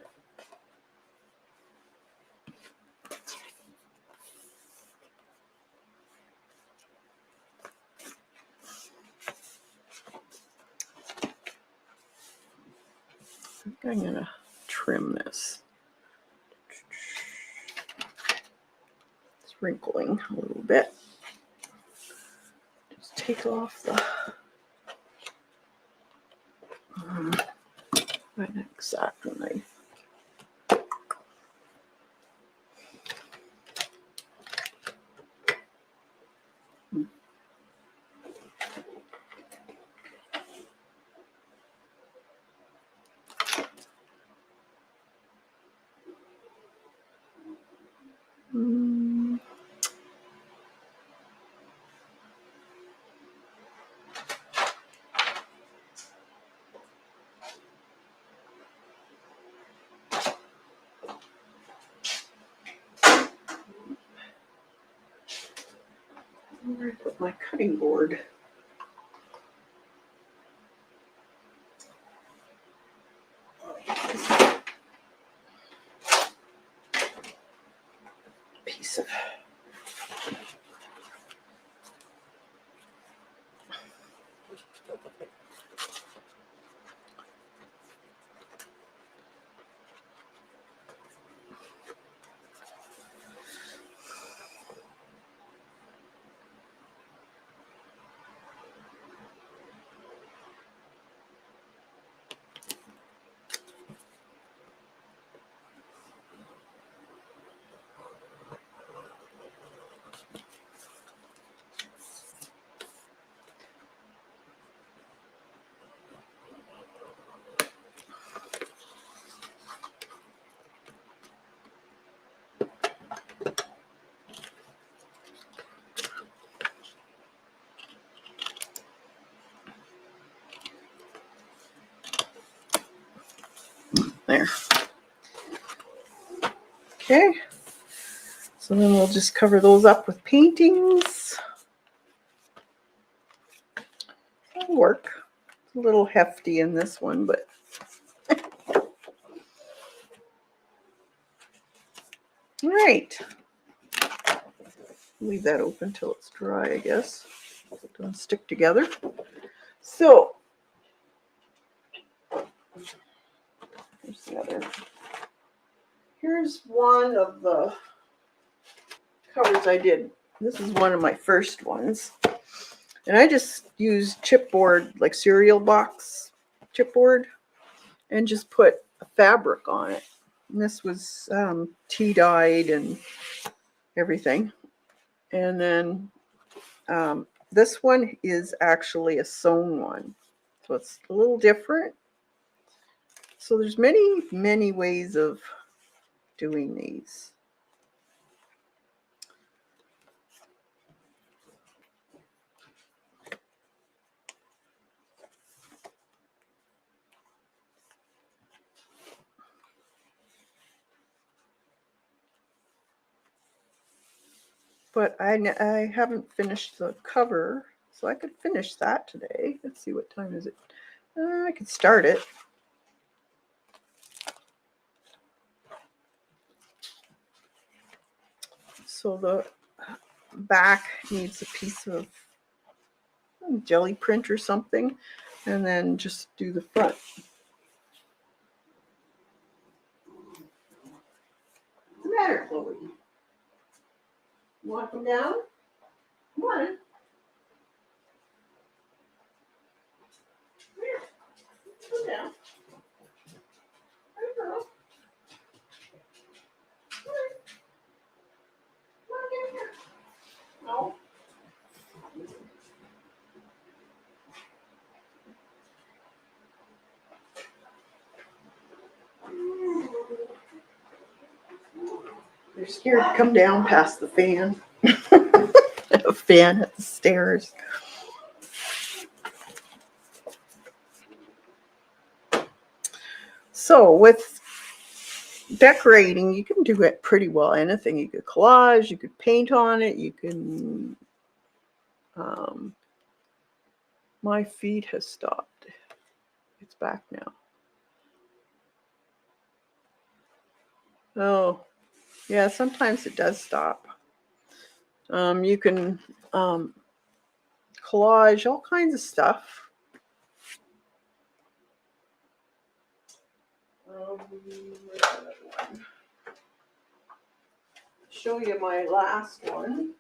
I think I'm going to trim this. It's wrinkling a little bit. Just take off the an X-Acto knife. Where I put my cutting board. Piece of there. Okay. So then we'll just cover those up with paintings. That'll work. It's a little hefty in this one, but all right. Leave that open till it's dry, I guess. It doesn't stick together. So here's the other. Here's one of the covers I did. This is one of my first ones. And I just used chipboard, like cereal box chipboard, and just put a fabric on it. And this was tea dyed and everything. And then this one is actually a sewn one. So it's a little different. So there's many ways of doing these. But I haven't finished the cover, so I could finish that today. Let's see, what time is it? I could start it. So the back needs a piece of jelly print or something, and then just do the front. What's the matter, Chloe? You want to come down? Come on. Here. Come down. Hey, girl. Come on. Come on, get here. No. They're scared to come down past the fan. A fan at the stairs. So with decorating, you can do it pretty well. Anything. You could collage, you could paint on it, you can my feed has stopped. It's back now. Oh, yeah, sometimes it does stop. You can collage all kinds of stuff. Where's that other one? Show you my last one.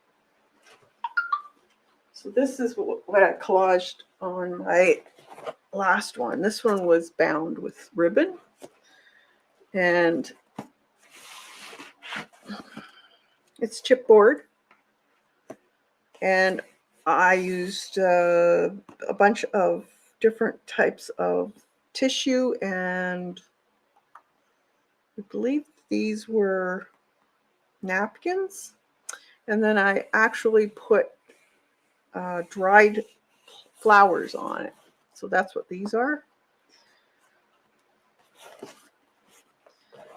So this is what I collaged on my last one. This one was bound with ribbon, and it's chipboard. And I used a bunch of different types of tissue, and I believe these were napkins. And then I actually put dried flowers on it. So that's what these are.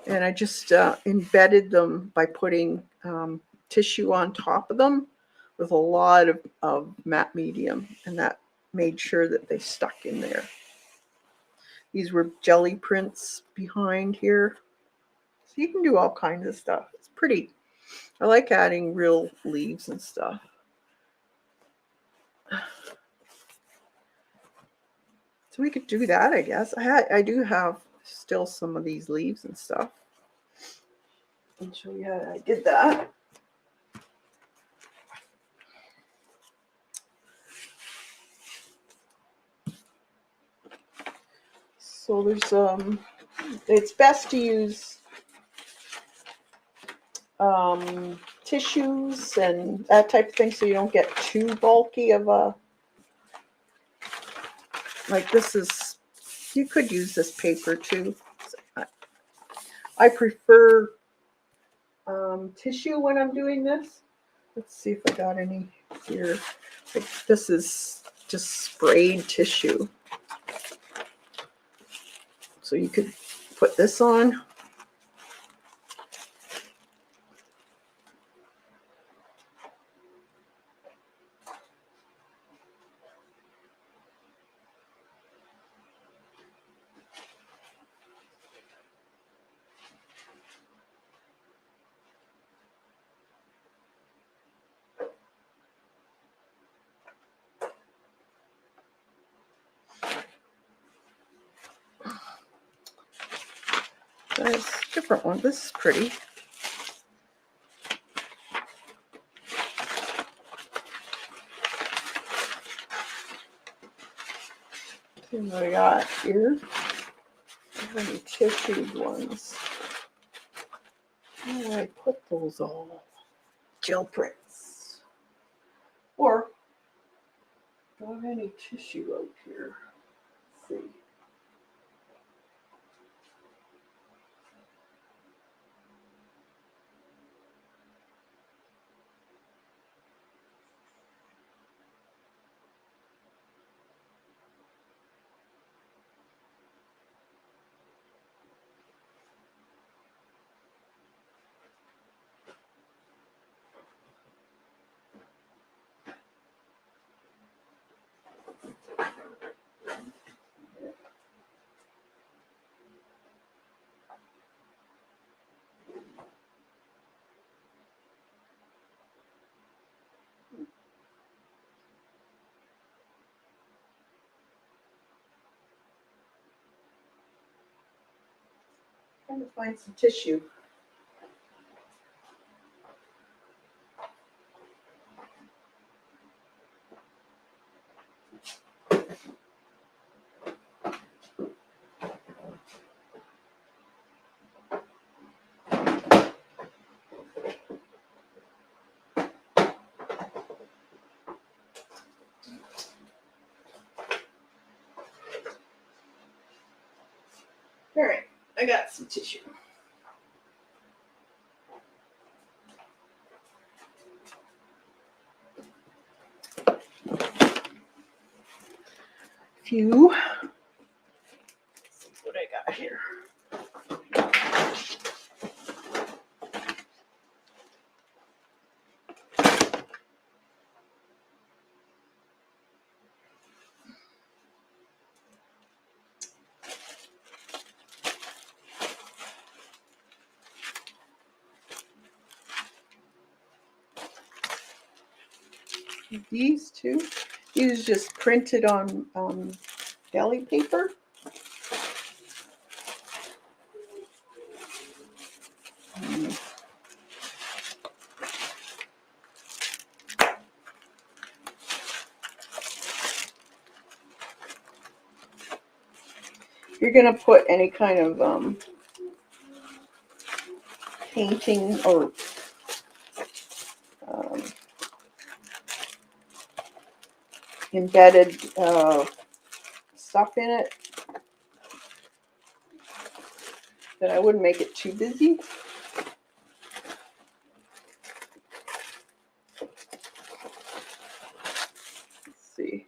And I just embedded them by putting tissue on top of them with a lot of matte medium, and that made sure that they stuck in there. These were jelly prints behind here. So you can do all kinds of stuff. It's pretty. I like adding real leaves and stuff. So we could do that, I guess. I do have still some of these leaves and stuff. I'll show you how I did that. So there's it's best to use tissues and that type of thing so you don't get too bulky of a, like this is, you could use this paper too. I prefer tissue when I'm doing this. Let's see if I got any here. Like this is just sprayed tissue. So you could put this on. There's a different one. This is pretty. See what I got here. There's any tissued ones. Where did I put those all? Gel prints. Or do I have any tissue out here? Let's see. Trying to find some tissue. All right, I got some tissue. Few. Let's see what I got here. these two. These just printed on deli paper. You're going to put any kind of painting or embedded stuff in it, that I wouldn't make it too busy. Let's see.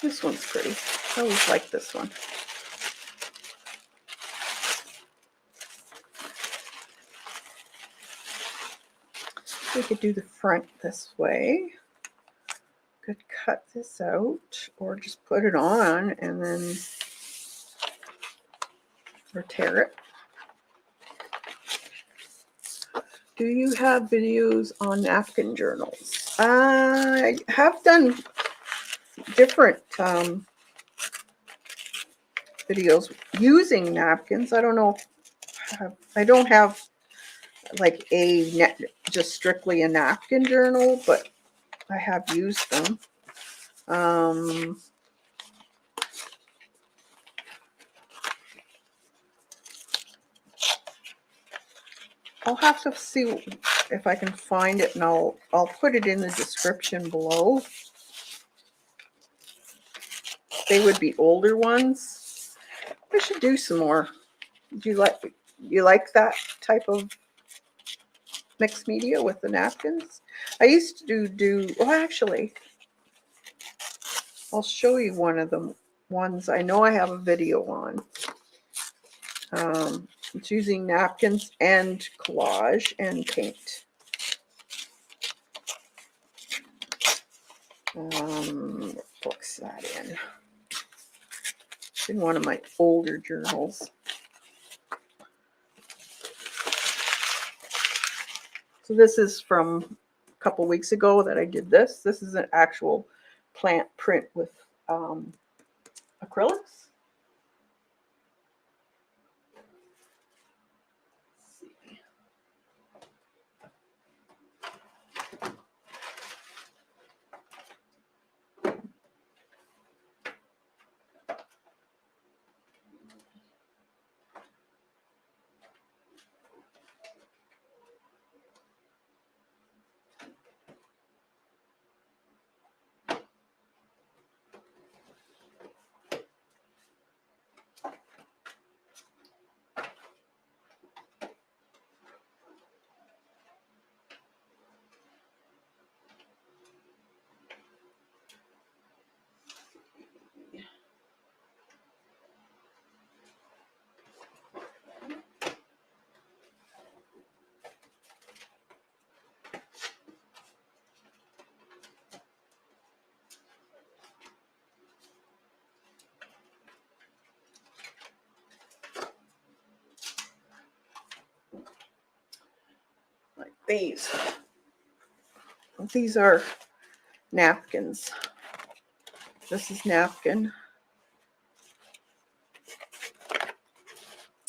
This one's pretty. I always like this one. We could do the front this way. Could cut this out or just put it on and then or tear it. Do you have videos on napkin journals? I have done different videos using napkins. I don't know. I don't have like just strictly a napkin journal, but I have used them. I'll have to see if I can find it, and I'll put it in the description below. They would be older ones. I should do some more. Do you like that type of mixed media with the napkins? I used to do well, actually, I'll show you one of the ones I know I have a video on. It's using napkins and collage and paint. What book's that in? It's in one of my older journals. So this is from a couple weeks ago that I did this. This is an actual plant print with acrylics. Like these. These are napkins. This is napkin.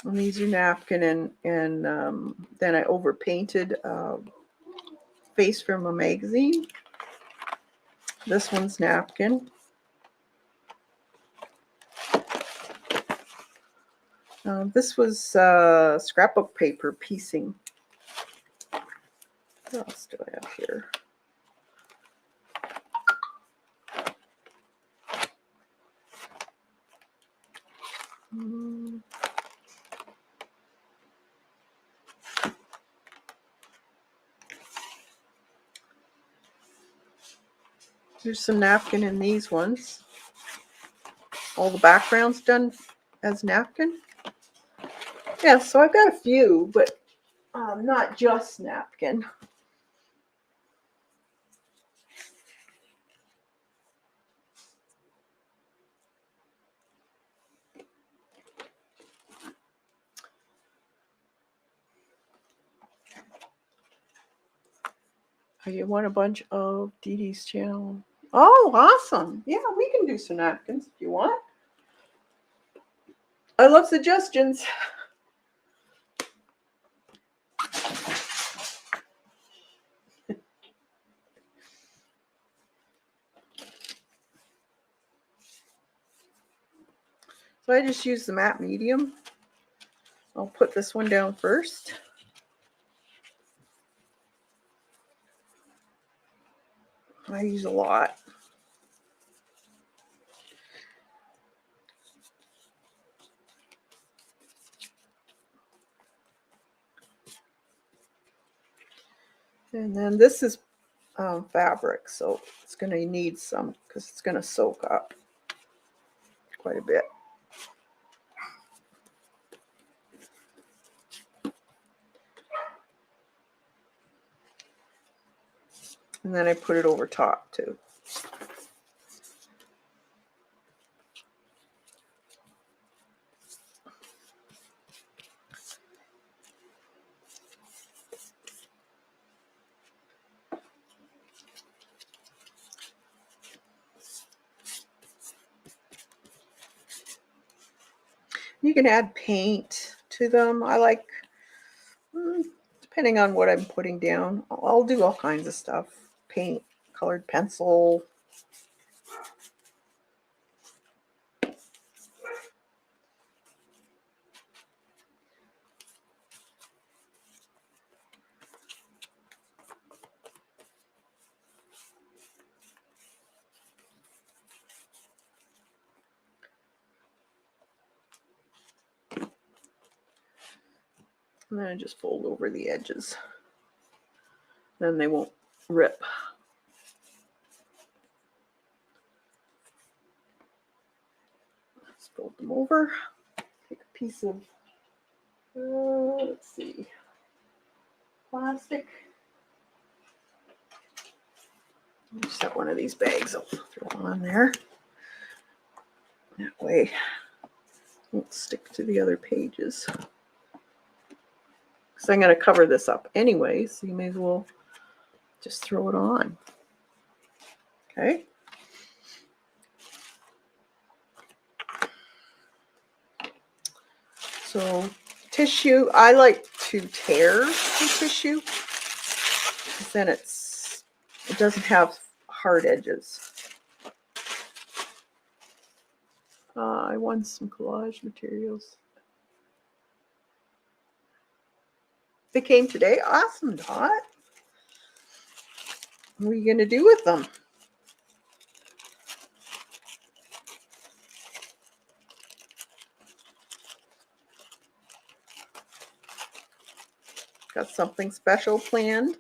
And these are napkin, and then I overpainted face from a magazine. This one's napkin. This was scrapbook paper piecing. What else do I have here? There's some napkin in these ones. All the background's done as napkin. Yeah, so I've got a few, but not just napkin. You want a bunch of Dee Dee's channel? Oh, awesome. Yeah, we can do some napkins if you want. I love suggestions. So I just use the matte medium. I'll put this one down first. I use a lot. And then this is fabric, so it's going to need some because it's going to soak up quite a bit. And then I put it over top too. You can add paint to them. I like, depending on what I'm putting down, I'll do all kinds of stuff. Paint, colored pencil. And then I just fold over the edges. Then they won't rip. Let's fold them over. Take a piece of, let's see, plastic. Just have one of these bags. I'll throw on there. That way it won't stick to the other pages. Because I'm going to cover this up anyway, so you may as well just throw it on. Okay. So tissue, I like to tear the tissue. Then it doesn't have hard edges. I won some collage materials. They came today. Awesome, Dot. What are you going to do with them? Got something special planned?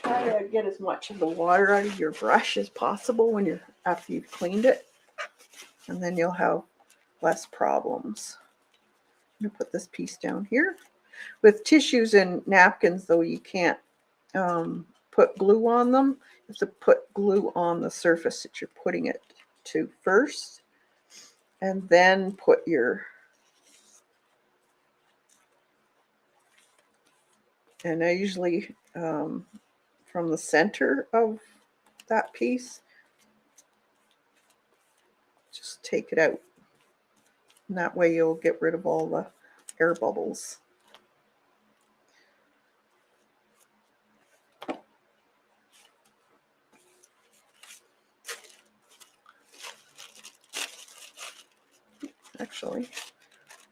Try to get as much of the water out of your brush as possible when after you've cleaned it, and then you'll have less problems. I'm gonna put this piece down here. With tissues and napkins, though, you can't put glue on them. You have to put glue on the surface that you're putting it to first, and then put your, and I usually from the center of that piece, just take it out. And that way you'll get rid of all the air bubbles. Actually,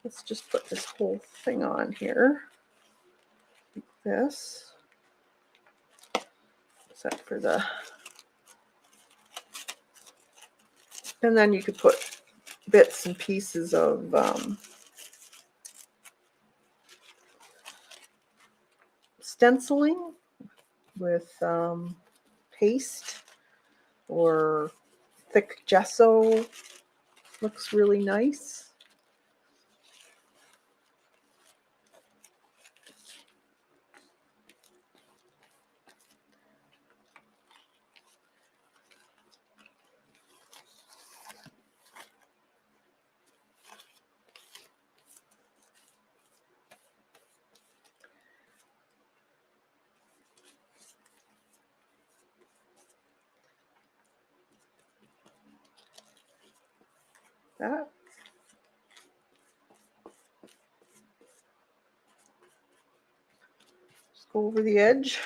let's just put this whole thing on here. Like this. Except for the... And then you could put bits and pieces of stenciling with paste or thick gesso. Looks really nice. that. Just go over the edge.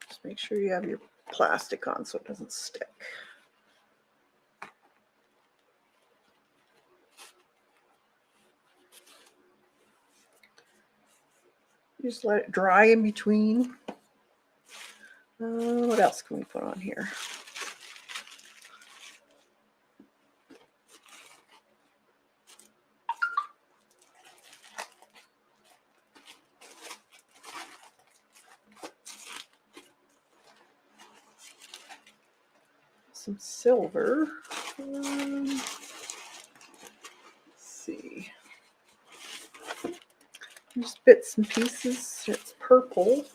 Just make sure you have your plastic on so it doesn't stick. Just let it dry in between. What else can we put on here? Some silver. Let's see. Just bits and pieces. It's purple.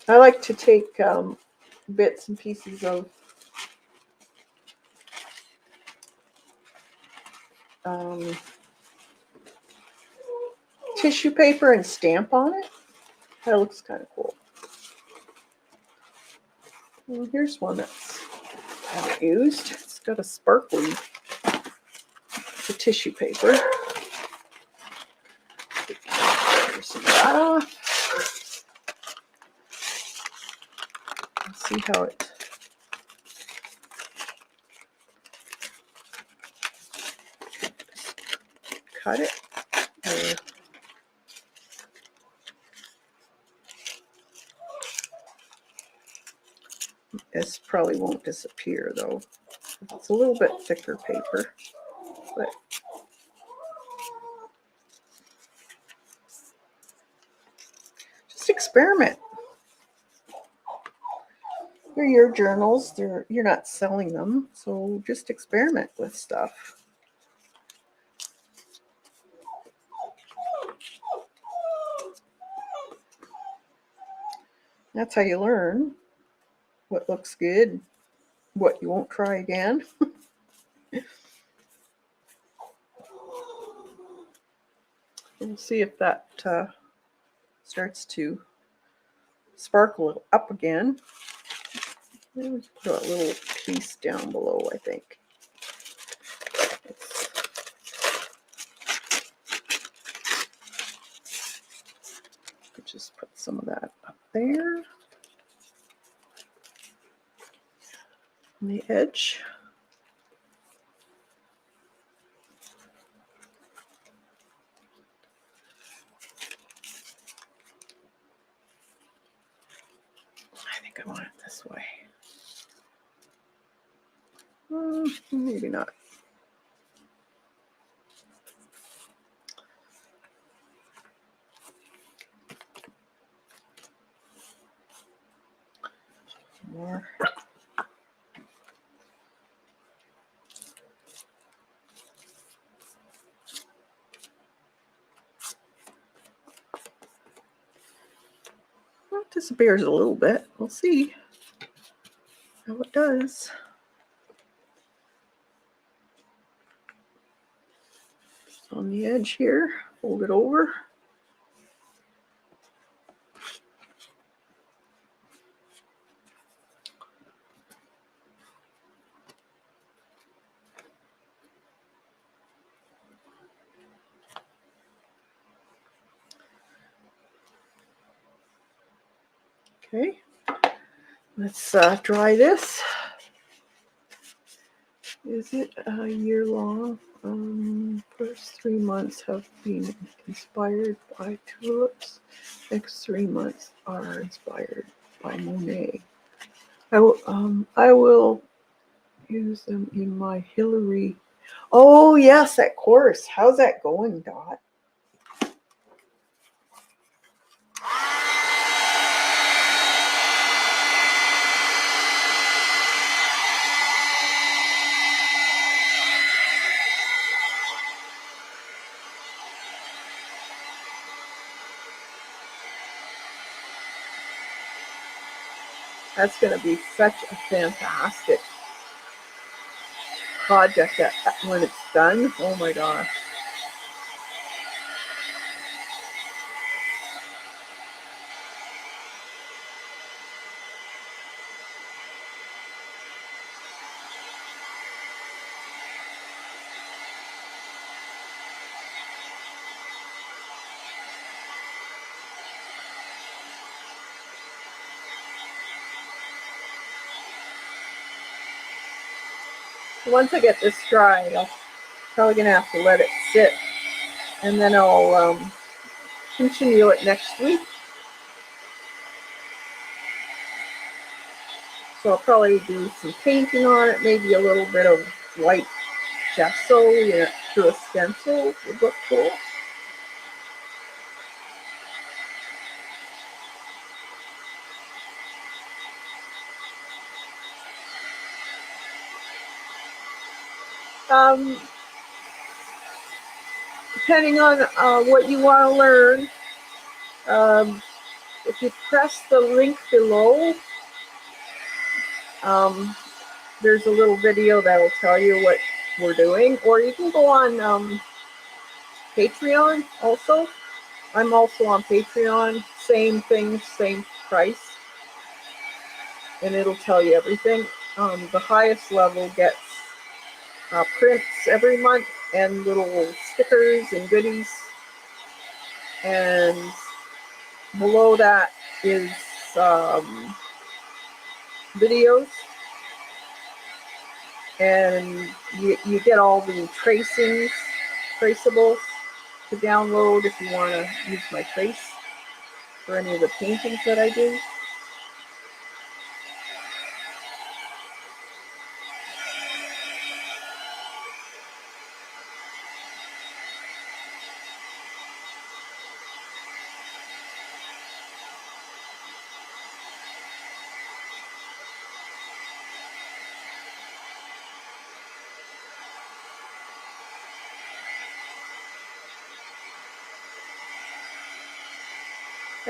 I like to take bits and pieces of tissue paper and stamp on it. That looks kind of cool. Well, here's one that's I haven't used. It's got a sparkly tissue paper. There's some of that off. Let's see how it. Cut it. This probably won't disappear though. It's a little bit thicker paper, but just experiment. They're your journals. You're not selling them, so just experiment with stuff. That's how you learn what looks good, what you won't try again. We'll see if that starts to sparkle up again. Maybe we can put a little piece down below, I think. Just put some of that up there on the edge. I think I want it this way. Maybe not. More. Well, it disappears a little bit. We'll see how it does. On the edge here, fold it over. Okay, let's dry this. Is it a year long? First 3 months have been inspired by tulips. Next 3 months are inspired by Monet. I will use them in my Hillary. Oh yes, that course. How's that going, Dot? That's going to be such a fantastic project when it's done. Oh my gosh. Once I get this dry, I'm probably going to have to let it sit, and then I'll continue it next week. So I'll probably do some painting on it, maybe a little bit of white gesso, through a stencil would look cool. Depending on what you want to learn, if you press the link below, there's a little video that will tell you what we're doing, or you can go on Patreon also. I'm also on Patreon, same thing, same price, and it'll tell you everything. The highest level gets prints every month and little stickers and goodies, and below that is videos, and you get all the traceables to download if you want to use my trace for any of the paintings that I do.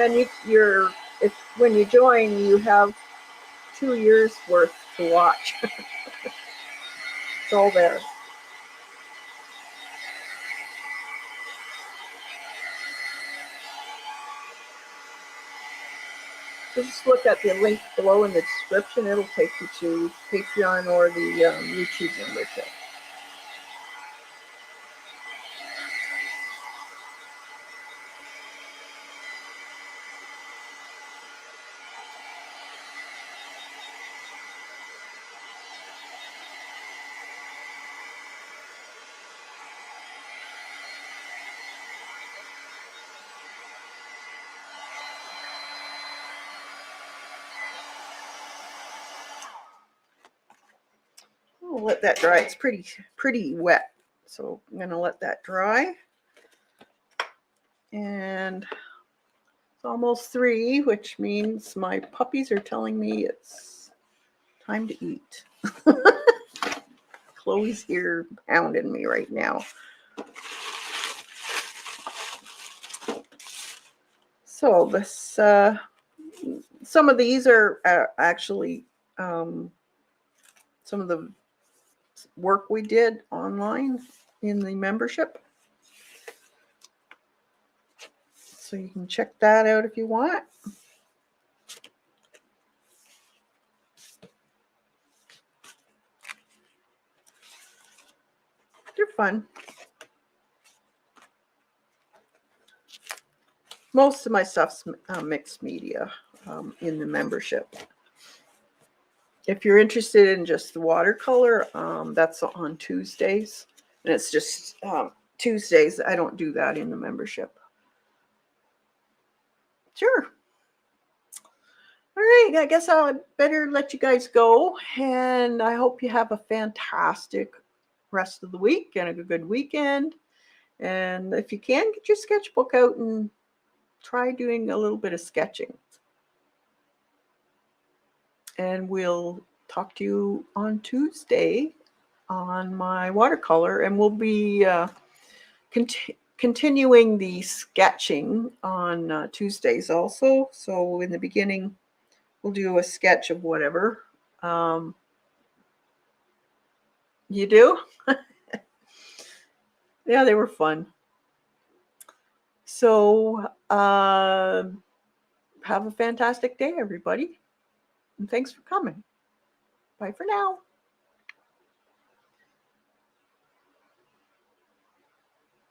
And when you join, you have 2 years worth to watch. It's all there. Just look at the link below in the description. It'll take you to Patreon or the YouTube membership. I'll let that dry. It's pretty wet, so I'm going to let that dry. And it's almost 3, which means my puppies are telling me it's time to eat. Chloe's here pounding me right now. So this, some of these are actually some of the work we did online in the membership. So you can check that out if you want. They're fun. Most of my stuff's mixed media in the membership. If you're interested in just the watercolor, that's on Tuesdays. And it's just Tuesdays. I don't do that in the membership. Sure. All right, I guess I'll better let you guys go. And I hope you have a fantastic rest of the week and a good weekend. And if you can, get your sketchbook out and try doing a little bit of sketching. And we'll talk to you on Tuesday on my watercolor, and we'll be continuing the sketching on Tuesdays also. So in the beginning, we'll do a sketch of whatever. You do? Yeah, they were fun. So have a fantastic day, everybody. And thanks for coming. Bye for now.